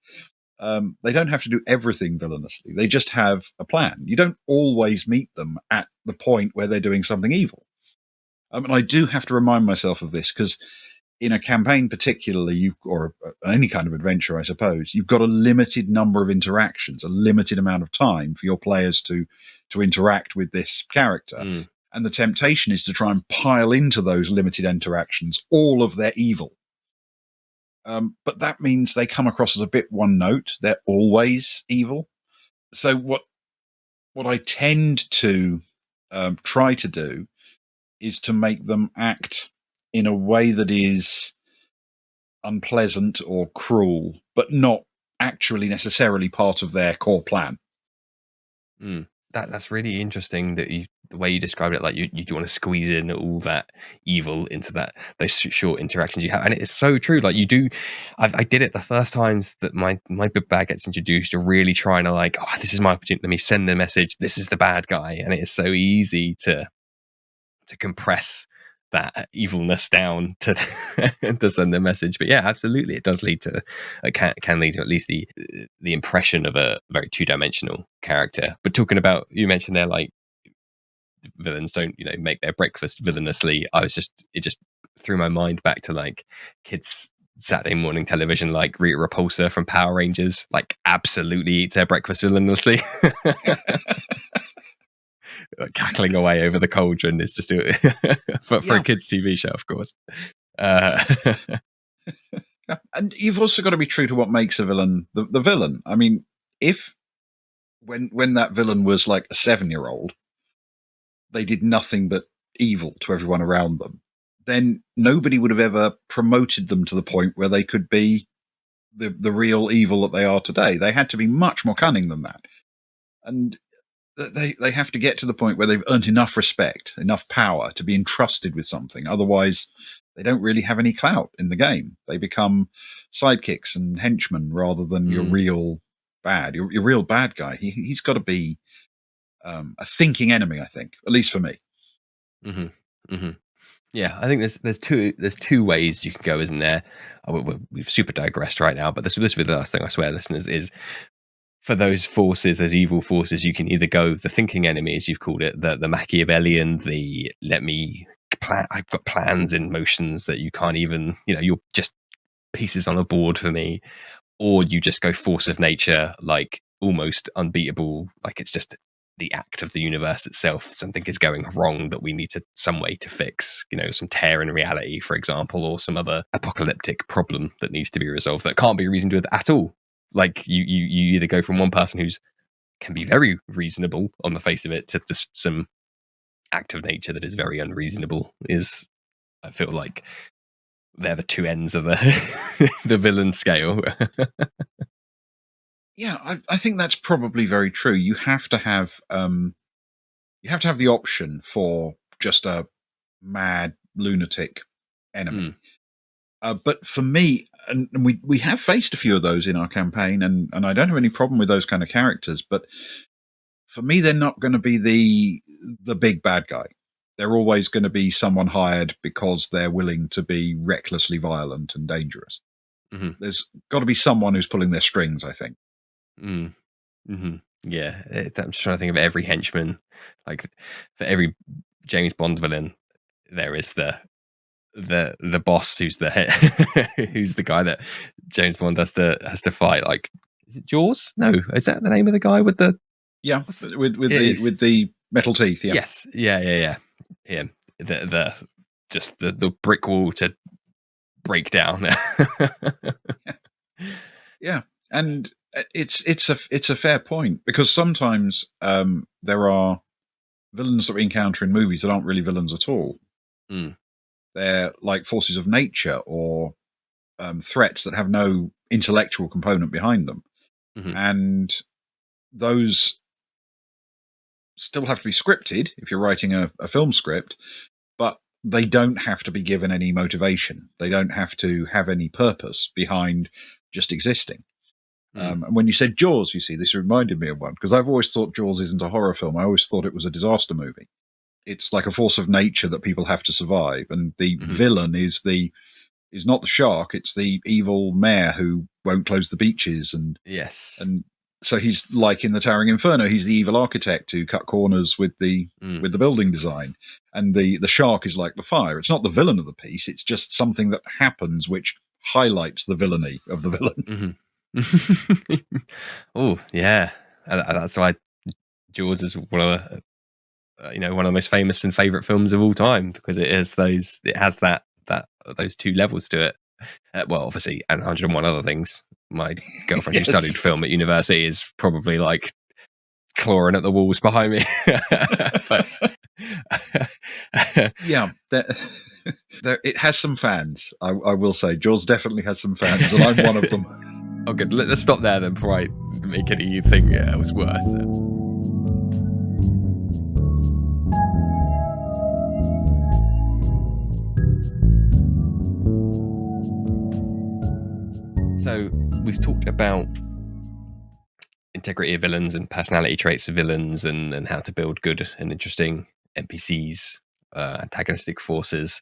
Speaker 4: They don't have to do everything villainously. They just have a plan. You don't always meet them at the point where they're doing something evil. And I do have to remind myself of this, because in a campaign particularly, or any kind of adventure, I suppose, you've got a limited number of interactions, a limited amount of time for your players to interact with this character. And the temptation is to try and pile into those limited interactions all of their evil. But that means they come across as a bit one note. They're always evil. So what I tend to try to do is to make them act in a way that is unpleasant or cruel, but not actually necessarily part of their core plan.
Speaker 1: That's really interesting that the way you described it, like you do want to squeeze in all that evil into those short interactions you have, and it's so true. Like you do, I did it the first times that my big bad gets introduced. You're really trying to like, oh, this is my opportunity. Let me send the message. This is the bad guy, and it is so easy to compress that evilness down to to send the message. But yeah, absolutely, it does lead to can lead to at least the impression of a very two-dimensional character. But talking about, you mentioned there, like villains don't make their breakfast villainously. It just threw my mind back to like kids Saturday morning television, like Rita Repulsa from Power Rangers, like absolutely eats her breakfast villainously. Cackling away over the cauldron is just for a kids' TV show, of course.
Speaker 4: And you've also got to be true to what makes a villain the villain. I mean, if when that villain was like a 7-year-old, they did nothing but evil to everyone around them, then nobody would have ever promoted them to the point where they could be the real evil that they are today. They had to be much more cunning than that. And they have to get to the point where they've earned enough respect, enough power to be entrusted with something. Otherwise, they don't really have any clout in the game. They become sidekicks and henchmen rather than your real bad. Your real bad guy. He's got to be a thinking enemy, I think, at least for me.
Speaker 1: Yeah, I think there's two ways you can go, isn't there? We've super digressed right now, but this will be the last thing, I swear, listeners, is for those forces, those evil forces, you can either go the thinking enemy, as you've called it, the Machiavellian, the I've got plans in motions that you can't even, you're just pieces on a board for me, or you just go force of nature, like almost unbeatable, like it's just the act of the universe itself. Something is going wrong that we need some way to fix, some tear in reality, for example, or some other apocalyptic problem that needs to be resolved that can't be reasoned with at all. Like you either go from one person who's can be very reasonable on the face of it to just some act of nature that is very unreasonable. I feel like they're the two ends of the the villain scale.
Speaker 4: Yeah, I think that's probably very true. You have to have the option for just a mad lunatic enemy. But for me, and we have faced a few of those in our campaign, and I don't have any problem with those kind of characters. But for me, they're not going to be the big bad guy. They're always going to be someone hired because they're willing to be recklessly violent and dangerous. There's got to be someone who's pulling their strings, I think.
Speaker 1: Yeah, I'm just trying to think of every henchman. Like for every James Bond villain, there is the boss who's the who's the guy that James Bond has to fight. Like, is it Jaws? No, is that the name of the guy with the
Speaker 4: with the metal teeth? Yeah.
Speaker 1: Yes. Yeah. Him. The brick wall to break down.
Speaker 4: Yeah, and it's a fair point, because sometimes there are villains that we encounter in movies that aren't really villains at all. They're like forces of nature or threats that have no intellectual component behind them, and those still have to be scripted if you're writing a film script, but they don't have to be given any motivation. They don't have to have any purpose behind just existing. And when you said Jaws, you see, this reminded me of one, because I've always thought Jaws isn't a horror film. I always thought it was a disaster movie. It's like a force of nature that people have to survive, and the villain is not the shark; it's the evil mayor who won't close the beaches, and So he's like in the Towering Inferno, he's the evil architect who cut corners with the building design, and the shark is like the fire. It's not the villain of the piece; it's just something that happens which highlights the villainy of the villain.
Speaker 1: Oh yeah, that's why Jaws is one of the one of the most famous and favorite films of all time, because it has those two levels to it. Well, obviously, and 101 other things. My girlfriend who studied film at university is probably like clawing at the walls behind me. But
Speaker 4: yeah, it has some fans. I will say, Jaws definitely has some fans, and I'm one of them.
Speaker 1: Oh, good. Let's stop there then before I make anything else worse. So we've talked about integrity of villains and personality traits of villains, and how to build good and interesting NPCs, antagonistic forces.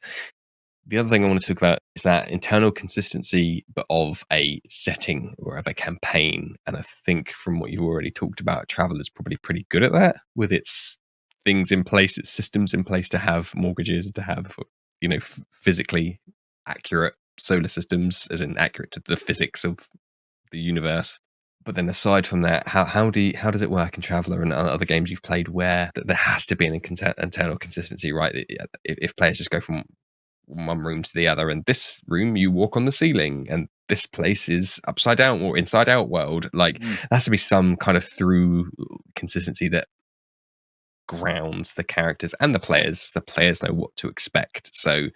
Speaker 1: The other thing I want to talk about is that internal consistency, but of a setting or of a campaign. And I think from what you've already talked about, Traveller's probably pretty good at that, with its things in place, its systems in place to have mortgages and to have, physically accurate solar systems, as in accurate to the physics of the universe. But then aside from that, how does it work in Traveller and other games you've played where there has to be an internal consistency, right? If players just go from one room to the other, and this room you walk on the ceiling, and this place is upside down or inside out world, like there has to be some kind of through consistency that grounds the characters and the players know what to expect. So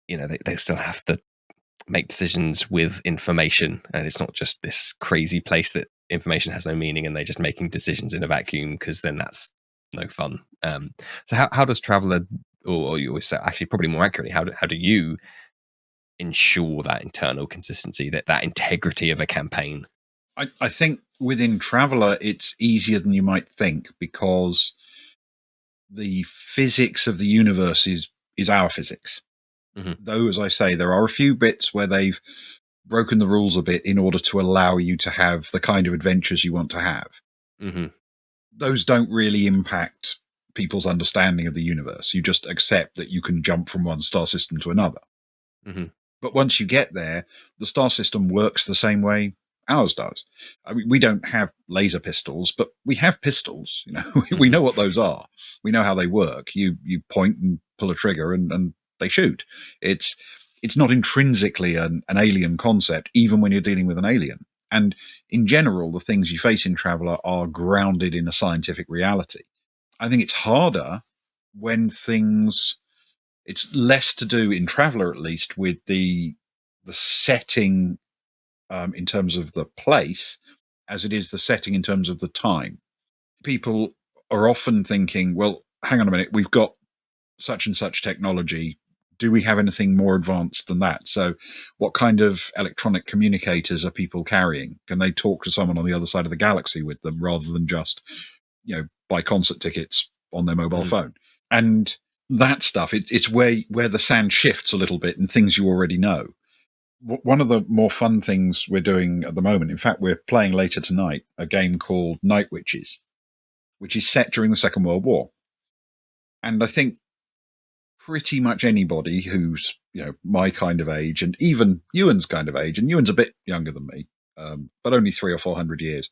Speaker 1: they still have to make decisions with information, and it's not just this crazy place that information has no meaning and they're just making decisions in a vacuum, because then that's no fun. So how does Traveller, or you always say, actually probably more accurately, how do you ensure that internal consistency, that integrity of a campaign?
Speaker 4: I think within Traveller it's easier than you might think, because the physics of the universe is our physics. Though, as I say, there are a few bits where they've broken the rules a bit in order to allow you to have the kind of adventures you want to have. Those don't really impact people's understanding of the universe. You just accept that you can jump from one star system to another. But once you get there, the star system works the same way ours does. I mean, we don't have laser pistols, but we have pistols. We know what those are. We know how they work. You point and pull a trigger, and they shoot. It's not intrinsically an alien concept, even when you're dealing with an alien. And in general, the things you face in Traveller are grounded in a scientific reality. I think it's harder when it's less to do in Traveller, at least, with the setting in terms of the place, as it is the setting in terms of the time. People are often thinking, well, hang on a minute, we've got such and such technology. Do we have anything more advanced than that? So what kind of electronic communicators are people carrying? Can they talk to someone on the other side of the galaxy with them, rather than just, buy concert tickets on their mobile phone? And that stuff, it's where the sand shifts a little bit, and things you already know. One of the more fun things we're doing at the moment, in fact, we're playing later tonight, a game called Night Witches, which is set during the Second World War. And I think pretty much anybody who's my kind of age, and even Ewan's kind of age, and Ewan's a bit younger than me, but only 300 or 400 years.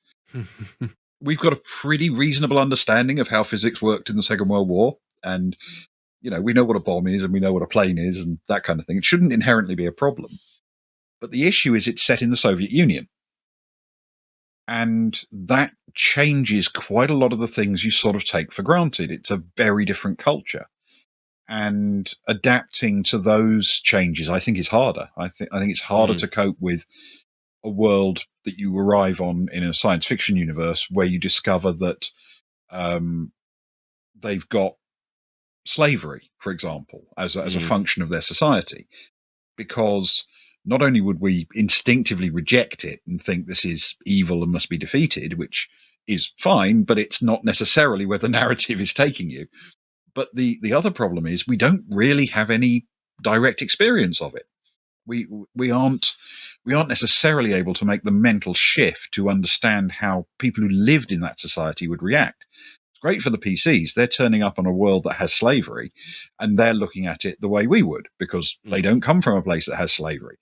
Speaker 4: We've got a pretty reasonable understanding of how physics worked in the Second World War, and we know what a bomb is, and we know what a plane is, and that kind of thing. It shouldn't inherently be a problem. But the issue is it's set in the Soviet Union, and that changes quite a lot of the things you sort of take for granted. It's a very different culture. And adapting to those changes, I think, is harder. I think it's harder to cope with a world that you arrive on in a science fiction universe where you discover that they've got slavery, for example, as a function of their society. Because not only would we instinctively reject it and think this is evil and must be defeated, which is fine, but it's not necessarily where the narrative is taking you. But the other problem is we don't really have any direct experience of it. We aren't we aren't necessarily able to make the mental shift to understand how people who lived in that society would react. It's great for the PCs. They're turning up on a world that has slavery, and they're looking at it the way we would, because they don't come from a place that has slavery.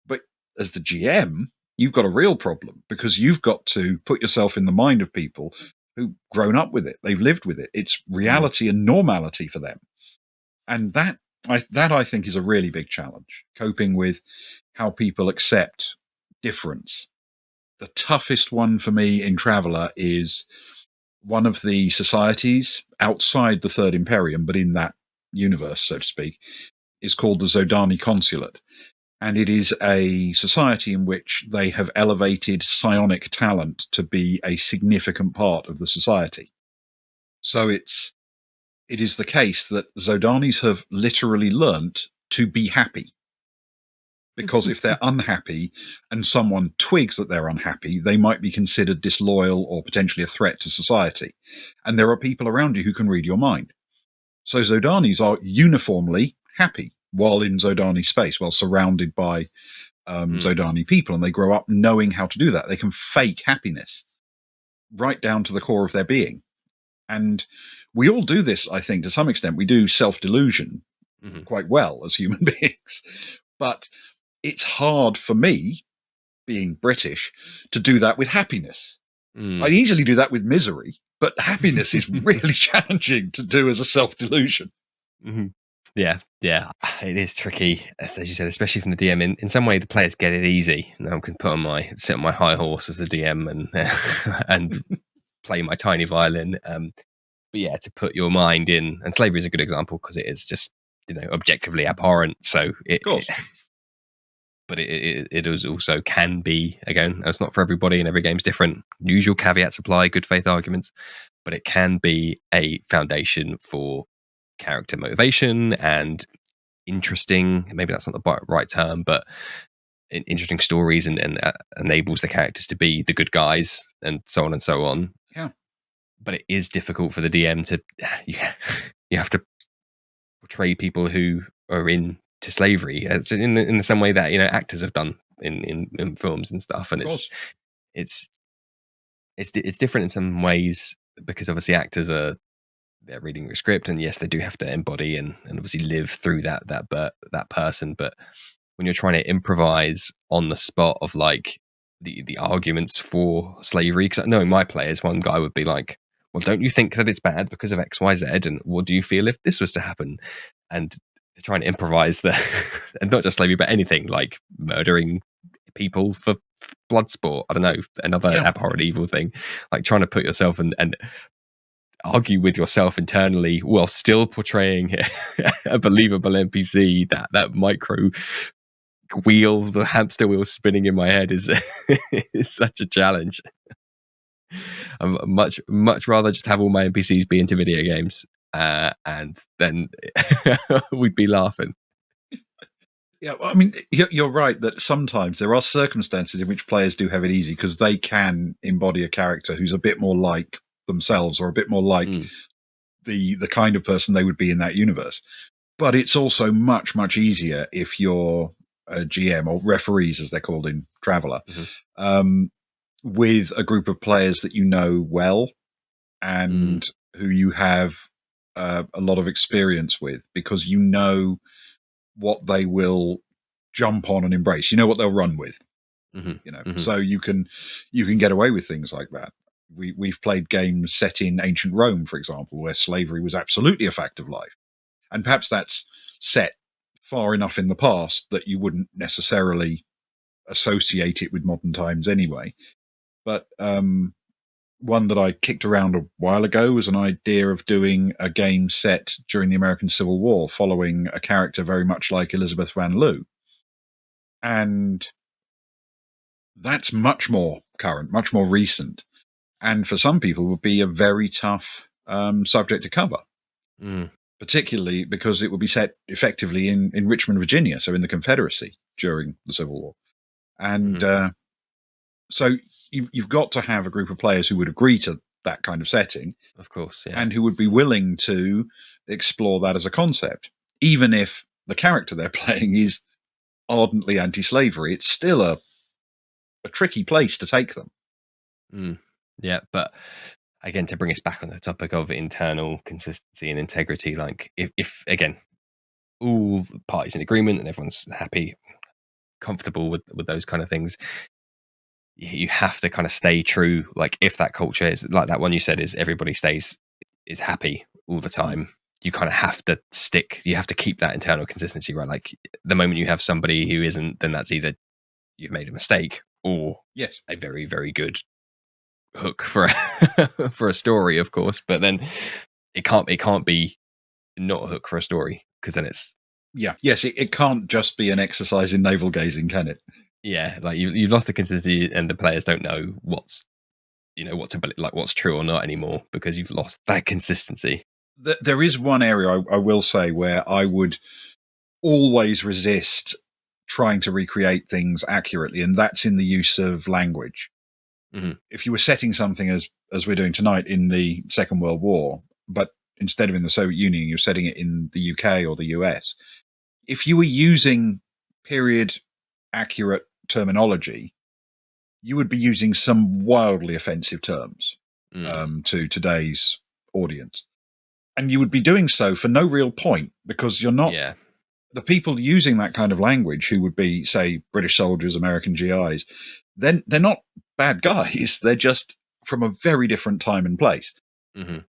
Speaker 4: But as the GM, you've got a real problem, because you've got to put yourself in the mind of people who've grown up with it. They've lived with it. It's reality and normality for them. And that I think is a really big challenge, coping with how people accept difference. The toughest one for me in Traveller is one of the societies outside the Third Imperium, but in that universe, so to speak, is called the Zodani Consulate. And it is a society in which they have elevated psionic talent to be a significant part of the society. So it is the case that Zodanis have literally learnt to be happy. Because if they're unhappy and someone twigs that they're unhappy, they might be considered disloyal or potentially a threat to society. And there are people around you who can read your mind. So Zodanis are uniformly happy while in Zodani space, while surrounded by Zodani people, and they grow up knowing how to do that. They can fake happiness right down to the core of their being. And we all do this, I think, to some extent. We do self-delusion quite well as human beings. But it's hard for me, being British, to do that with happiness. I'd easily do that with misery, but happiness is really challenging to do as a self-delusion.
Speaker 1: Yeah, it is tricky, as you said, especially from the DM. In some way, the players get it easy. Now I can sit on my high horse as the DM and play my tiny violin. But yeah, to put your mind in, and slavery is a good example because it is just objectively abhorrent. So but it is also can be, again, it's not for everybody, and every game's different. Usual caveats apply, good faith arguments, but it can be a foundation for character motivation and interesting, maybe that's not the right term, but interesting stories, and enables the characters to be the good guys and so on and so on.
Speaker 4: Yeah.
Speaker 1: But it is difficult for the DM to, you have to portray people who are into slavery in the same way that actors have done in films and stuff, and it's different in some ways, because obviously actors they're reading the script, and yes, they do have to embody and obviously live through that person. But when you're trying to improvise on the spot of like the arguments for slavery, because knowing my players, one guy would be like, well, don't you think that it's bad because of XYZ, and what do you feel if this was to happen? And they're trying to improvise and not just slavery, but anything like murdering people for blood sport. I don't know, another abhorrent evil thing, like trying to put yourself and argue with yourself internally while still portraying a believable NPC. That micro wheel, the hamster wheel spinning in my head is such a challenge. I'd much rather just have all my NPCs be into video games, and then we'd be laughing.
Speaker 4: Yeah, well, I mean, you're right that sometimes there are circumstances in which players do have it easy because they can embody a character who's a bit more like themselves, or a bit more like the kind of person they would be in that universe. But it's also much, much easier if you're a GM, or referees as they're called in Traveller, with a group of players that you know well and who you have a lot of experience with, because you know what they will jump on and embrace. You know what they'll run with. So you can get away with things like that. We've played games set in ancient Rome, for example, where slavery was absolutely a fact of life, and perhaps that's set far enough in the past that you wouldn't necessarily associate it with modern times anyway. But one that I kicked around a while ago was an idea of doing a game set during the American Civil War, following a character very much like Elizabeth Van Loo. And that's much more current, much more recent, and for some people would be a very tough subject to cover, particularly because it would be set effectively in Richmond, Virginia, so in the Confederacy during the Civil War. And so you've got to have a group of players who would agree to that kind of setting,
Speaker 1: of course,
Speaker 4: and who would be willing to explore that as a concept, even if the character they're playing is ardently anti-slavery, it's still a tricky place to take them.
Speaker 1: Yeah, but again, to bring us back on the topic of internal consistency and integrity, like if again, all parties in agreement and everyone's happy, comfortable with those kind of things, you have to kind of stay true. Like if that culture is like that one you said, is everybody is happy all the time, you kind of have to you have to keep that internal consistency, right? Like the moment you have somebody who isn't, then that's either you've made a mistake or
Speaker 4: Yes,
Speaker 1: a very, very good hook for for a story, of course. But then it can't be not a hook for a story, because then it's
Speaker 4: yes, it can't just be an exercise in navel gazing, can it?
Speaker 1: yeah, like you've lost the consistency, and the players don't know what to believe, like what's true or not anymore, because you've lost that consistency.
Speaker 4: There is one area I will say where I would always resist trying to recreate things accurately, and that's in the use of language. If you were setting something as we're doing tonight in the Second World War, but instead of in the Soviet Union, you're setting it in the UK or the US, if you were using period accurate terminology, you would be using some wildly offensive terms to today's audience. And you would be doing so for no real point, because you're not the people using that kind of language, who would be, say, British soldiers, American GIs, then they're not bad guys. They're just from a very different time and place.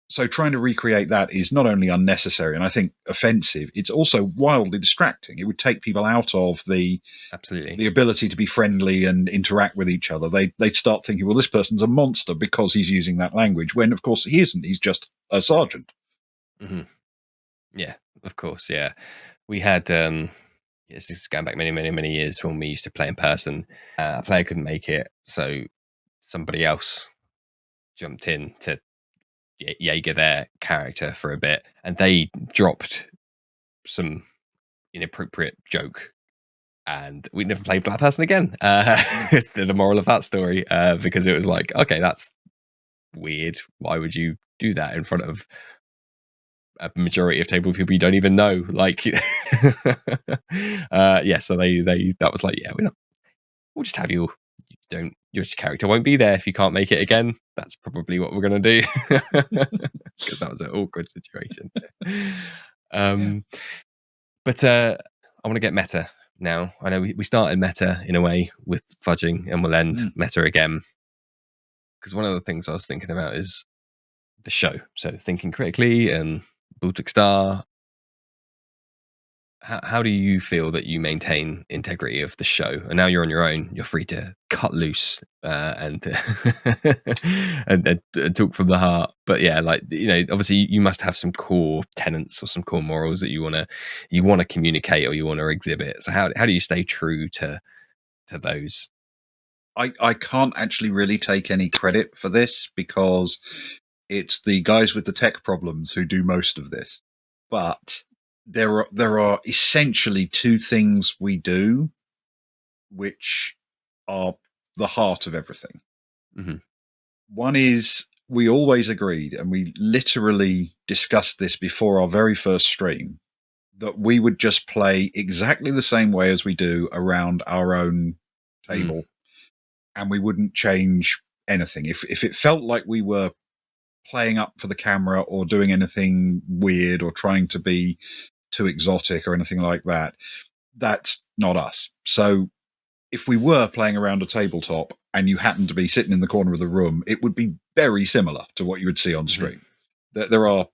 Speaker 4: So trying to recreate that is not only unnecessary and I think offensive, it's also wildly distracting. It would take people out of the ability to be friendly and interact with each other. They'd start thinking, well, this person's a monster because he's using that language, when of course he isn't. He's just a sergeant.
Speaker 1: Yeah, of course. Yeah, we had this is going back many years, when we used to play in person. A player couldn't make it, so somebody else jumped in to Jaeger their character for a bit, and they dropped some inappropriate joke, and we never played that person again. It's the moral of that story, because it was like, okay, that's weird. Why would you do that in front of a majority of table people you don't even know? Like, so they that was like, yeah, we'll just have you. Your character won't be there if you can't make it again. That's probably what we're gonna do, because that was an awkward situation. But I want to get meta now. I know we started meta in a way with fudging, and we'll end meta again, because one of the things I was thinking about is the show. So thinking critically and Baltic Star. How do you feel that you maintain integrity of the show? And now you're on your own. You're free to cut loose and and talk from the heart. But yeah, like, obviously you must have some core tenets or some core morals that you want to communicate or you want to exhibit. So how do you stay true to those?
Speaker 4: I can't actually really take any credit for this, because it's the guys with the tech problems who do most of this. But there are essentially two things we do which are the heart of everything. One is, we always agreed, and we literally discussed this before our very first stream, that we would just play exactly the same way as we do around our own table, and we wouldn't change anything. If it felt like we were playing up for the camera or doing anything weird or trying to be too exotic or anything like that, that's not us. So if we were playing around a tabletop and you happened to be sitting in the corner of the room, it would be very similar to what you would see on stream. There are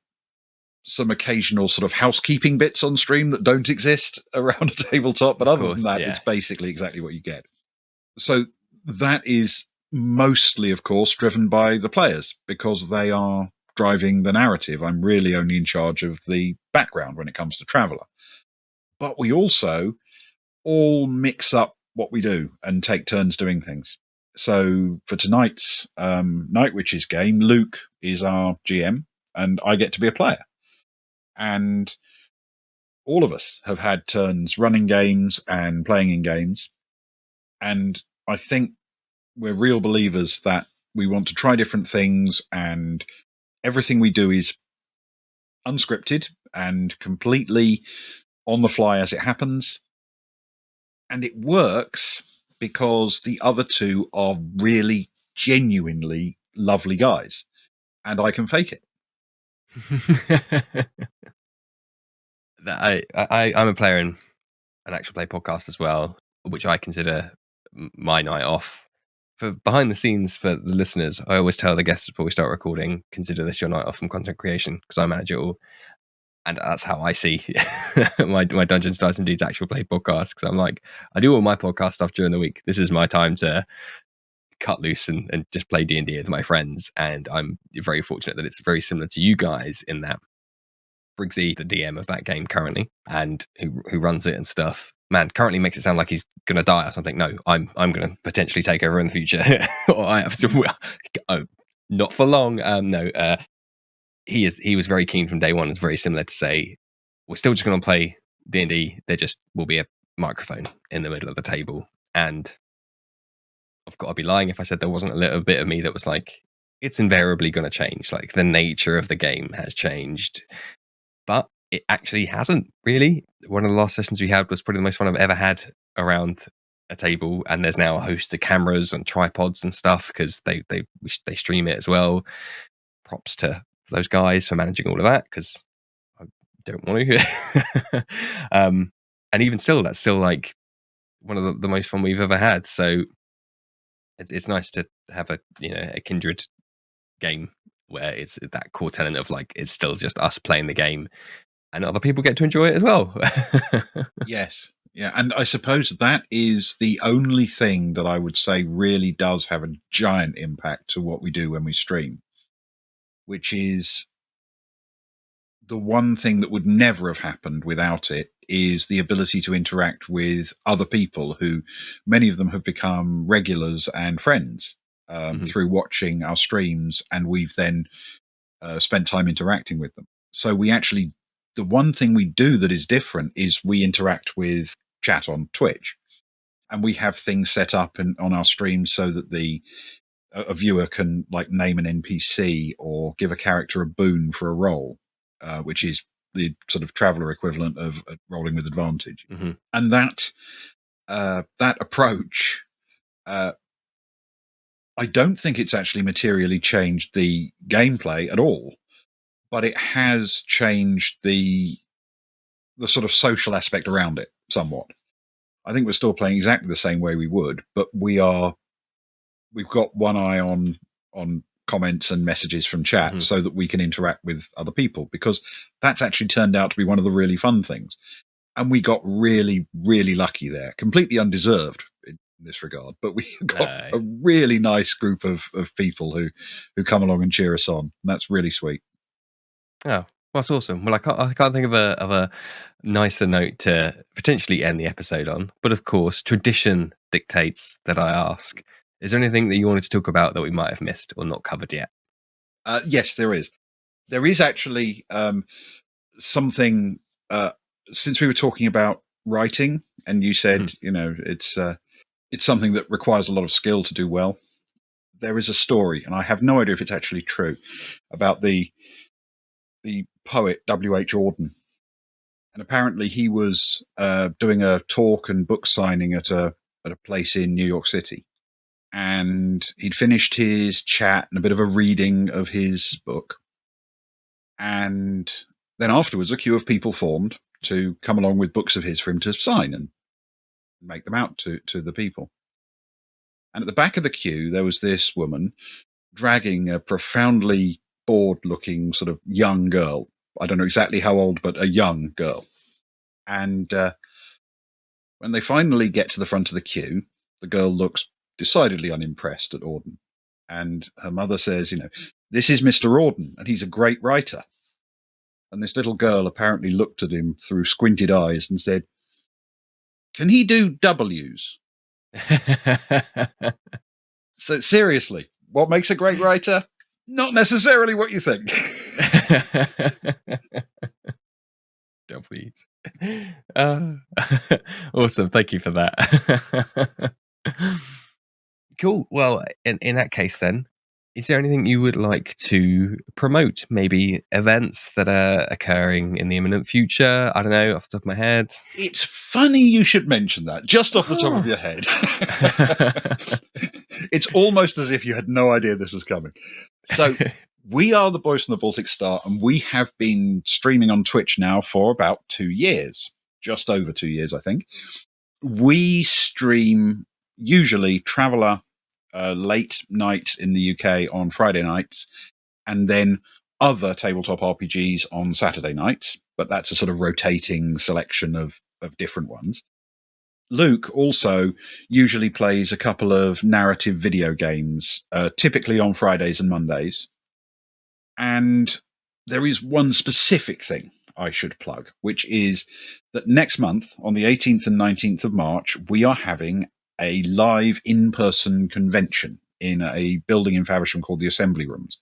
Speaker 4: some occasional sort of housekeeping bits on stream that don't exist around a tabletop, but other than that, it's basically exactly what you get. So that is mostly, of course, driven by the players, because they are driving the narrative. I'm really only in charge of the background when it comes to Traveller. But we also all mix up what we do and take turns doing things. So for tonight's Night Witches game, Luke is our GM and I get to be a player. And all of us have had turns running games and playing in games. And I think we're real believers that we want to try different things, and everything we do is unscripted and completely on the fly as it happens. And it works because the other two are really genuinely lovely guys, and I can fake it.
Speaker 1: I'm a player in an actual play podcast as well, which I consider my night off. For behind the scenes for the listeners, I always tell the guests before we start recording, consider this your night off from content creation, because I manage it all. And that's how I see my Dungeons, Dice and Deeds actual play podcast. Because I'm like, I do all my podcast stuff during the week. This is my time to cut loose and just play D&D with my friends. And I'm very fortunate that it's very similar to you guys in that Briggsy, the DM of that game currently, and who runs it and stuff, man, currently makes it sound like he's going to die or something. No, I'm going to potentially take over in the future. Or I have to, not for long. No, he was very keen from day one. It's very similar to say, we're still just going to play D&D. There just will be a microphone in the middle of the table. And I've got to be lying if I said there wasn't a little bit of me that was like, it's invariably going to change. Like the nature of the game has changed. But it actually hasn't really. One of the last sessions we had was probably the most fun I've ever had around a table. And there's now a host of cameras and tripods and stuff because they stream it as well. Props to those guys for managing all of that because I don't want to. And even still, that's still like one of the most fun we've ever had. So it's nice to have a kindred game where it's that core tenet of like it's still just us playing the game and other people get to enjoy it as well.
Speaker 4: Yes. Yeah. And I suppose that is the only thing that I would say really does have a giant impact to what we do when we stream, which is the one thing that would never have happened without it is the ability to interact with other people who many of them have become regulars and friends through watching our streams. And we've then spent time interacting with them. So we actually, the one thing we do that is different is we interact with chat on Twitch, and we have things set up on our streams so that a viewer can like name an NPC or give a character a boon for a roll, which is the sort of traveller equivalent of rolling with advantage. And that approach, I don't think it's actually materially changed the gameplay at all, but it has changed the sort of social aspect around it somewhat. I think we're still playing exactly the same way we would, but we've got one eye on comments and messages from chat so that we can interact with other people, because that's actually turned out to be one of the really fun things. And we got really, really lucky there, completely undeserved in this regard, but we got a really nice group of people who come along and cheer us on. And that's really sweet.
Speaker 1: Oh, that's awesome. Well, I can't think of a nicer note to potentially end the episode on. But of course, tradition dictates that I ask: is there anything that you wanted to talk about that we might have missed or not covered yet?
Speaker 4: Yes, there is. There is actually something. Since we were talking about writing, and you said it's something that requires a lot of skill to do well. There is a story, and I have no idea if it's actually true, about the poet W.H. Auden. And apparently he was doing a talk and book signing at a place in New York City. And he'd finished his chat and a bit of a reading of his book. And then afterwards, a queue of people formed to come along with books of his for him to sign and make them out to the people. And at the back of the queue, there was this woman dragging a profoundly bored-looking sort of young girl. I don't know exactly how old, but a young girl. And when they finally get to the front of the queue, the girl looks decidedly unimpressed at Auden. And her mother says, this is Mr. Auden, and he's a great writer. And this little girl apparently looked at him through squinted eyes and said, can he do W's? So seriously, what makes a great writer? Not necessarily what you think.
Speaker 1: W's. Awesome. Thank you for that. Cool. Well, in that case then, Is there anything you would like to promote? Maybe events that are occurring in the imminent future? I don't know, off the top of my head.
Speaker 4: It's funny you should mention that, just off the top of your head. It's almost as if you had no idea this was coming. So we are the Boys from the Baltic Star, and we have been streaming on Twitch now for about 2 years, just over 2 years, I think. We stream usually Traveller late night in the UK on Friday nights, and then other tabletop RPGs on Saturday nights, but that's a sort of rotating selection of different ones. Luke also usually plays a couple of narrative video games, typically on Fridays and Mondays. And there is one specific thing I should plug, which is that next month, on the 18th and 19th of March, we are having a live in-person convention in a building in Faversham called the Assembly Rooms.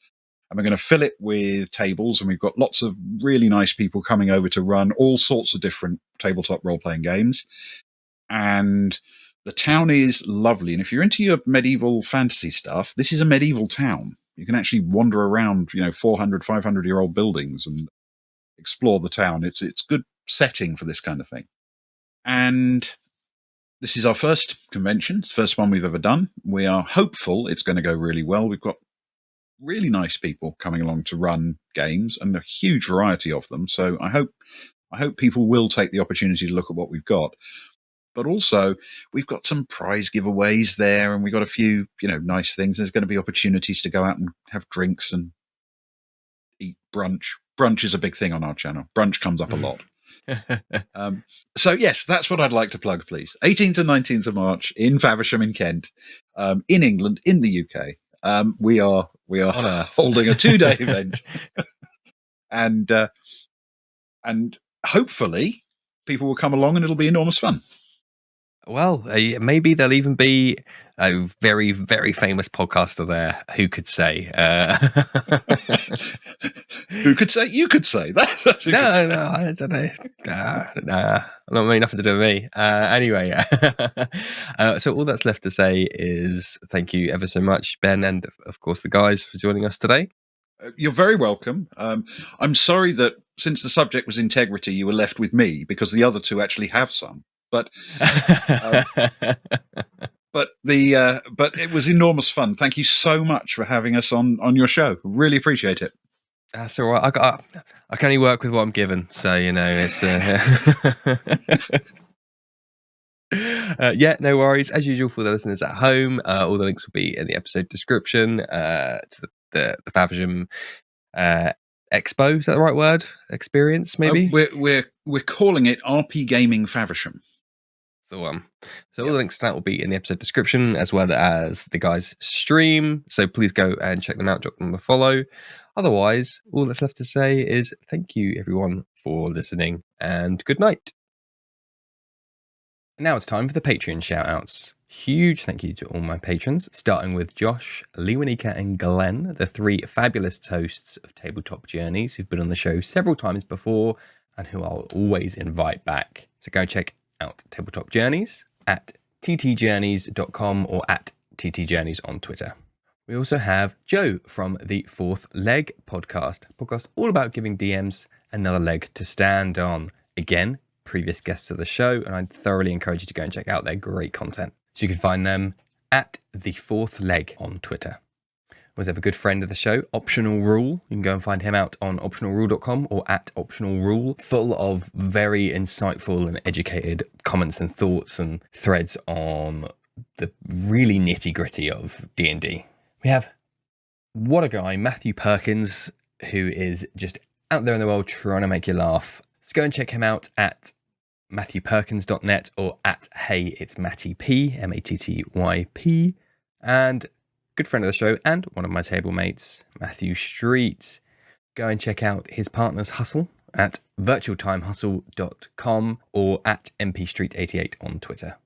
Speaker 4: And we're going to fill it with tables, and we've got lots of really nice people coming over to run all sorts of different tabletop role-playing games. And the town is lovely. And if you're into your medieval fantasy stuff, this is a medieval town. You can actually wander around, 400, 500-year-old buildings and explore the town. It's good setting for this kind of thing. And this is our first convention. It's the first one we've ever done. We are hopeful it's going to go really well. We've got really nice people coming along to run games, and a huge variety of them. So I hope people will take the opportunity to look at what we've got. But also, we've got some prize giveaways there, and we've got a few, nice things. There's going to be opportunities to go out and have drinks and eat brunch. Brunch is a big thing on our channel. Brunch comes up a lot. So yes, that's what I'd like to plug, please. 18th and 19th of March in Faversham in Kent, in England, in the UK. We are holding a 2-day event, and hopefully people will come along and it'll be enormous fun.
Speaker 1: Well, maybe there'll even be a very, very famous podcaster there. Who could say?
Speaker 4: Who could say? You could say. That's who
Speaker 1: No,
Speaker 4: could say.
Speaker 1: no, I don't know. Nah, nothing to do with me. Anyway, so all that's left to say is thank you ever so much, Ben, and of course the guys for joining us today.
Speaker 4: You're very welcome. I'm sorry that since the subject was integrity, you were left with me, because the other two actually have some. But but it was enormous fun. Thank you so much for having us on your show. Really appreciate it.
Speaker 1: That's all right. I can only work with what I'm given, so it's. Yeah, no worries. As usual for the listeners at home, all the links will be in the episode description to the Faversham Expo. Is that the right word? Experience, maybe.
Speaker 4: We're calling it RPGaming Faversham.
Speaker 1: So all the links to that will be in the episode description, as well as the guys' stream. So please go and check them out, drop them a follow. Otherwise, all that's left to say is thank you, everyone, for listening, and good night. Now it's time for the Patreon shout-outs. Huge thank you to all my patrons, starting with Josh, Lewanika, and Glenn, the 3 fabulous hosts of Tabletop Journeys who've been on the show several times before and who I'll always invite back. So go check out Tabletop Journeys at ttjourneys.com or at ttjourneys on Twitter. We also have Joe from the Fourth Leg podcast all about giving DMs another leg to stand on. Again, previous guests of the show, and I'd thoroughly encourage you to go and check out their great content. So you can find them at the Fourth Leg on Twitter. We have a good friend of the show, Optional Rule. You can go and find him out on optionalrule.com or at Optional Rule, full of very insightful and educated comments and thoughts and threads on the really nitty-gritty of D&D. We have, what a guy, Matthew Perkins, who is just out there in the world trying to make you laugh. So go and check him out at matthewperkins.net or at Hey It's Matty P, Mattyp, and good friend of the show and one of my table mates, Matthew Street. Go and check out his partner's hustle at virtualtimehustle.com or at mpstreet88 on Twitter.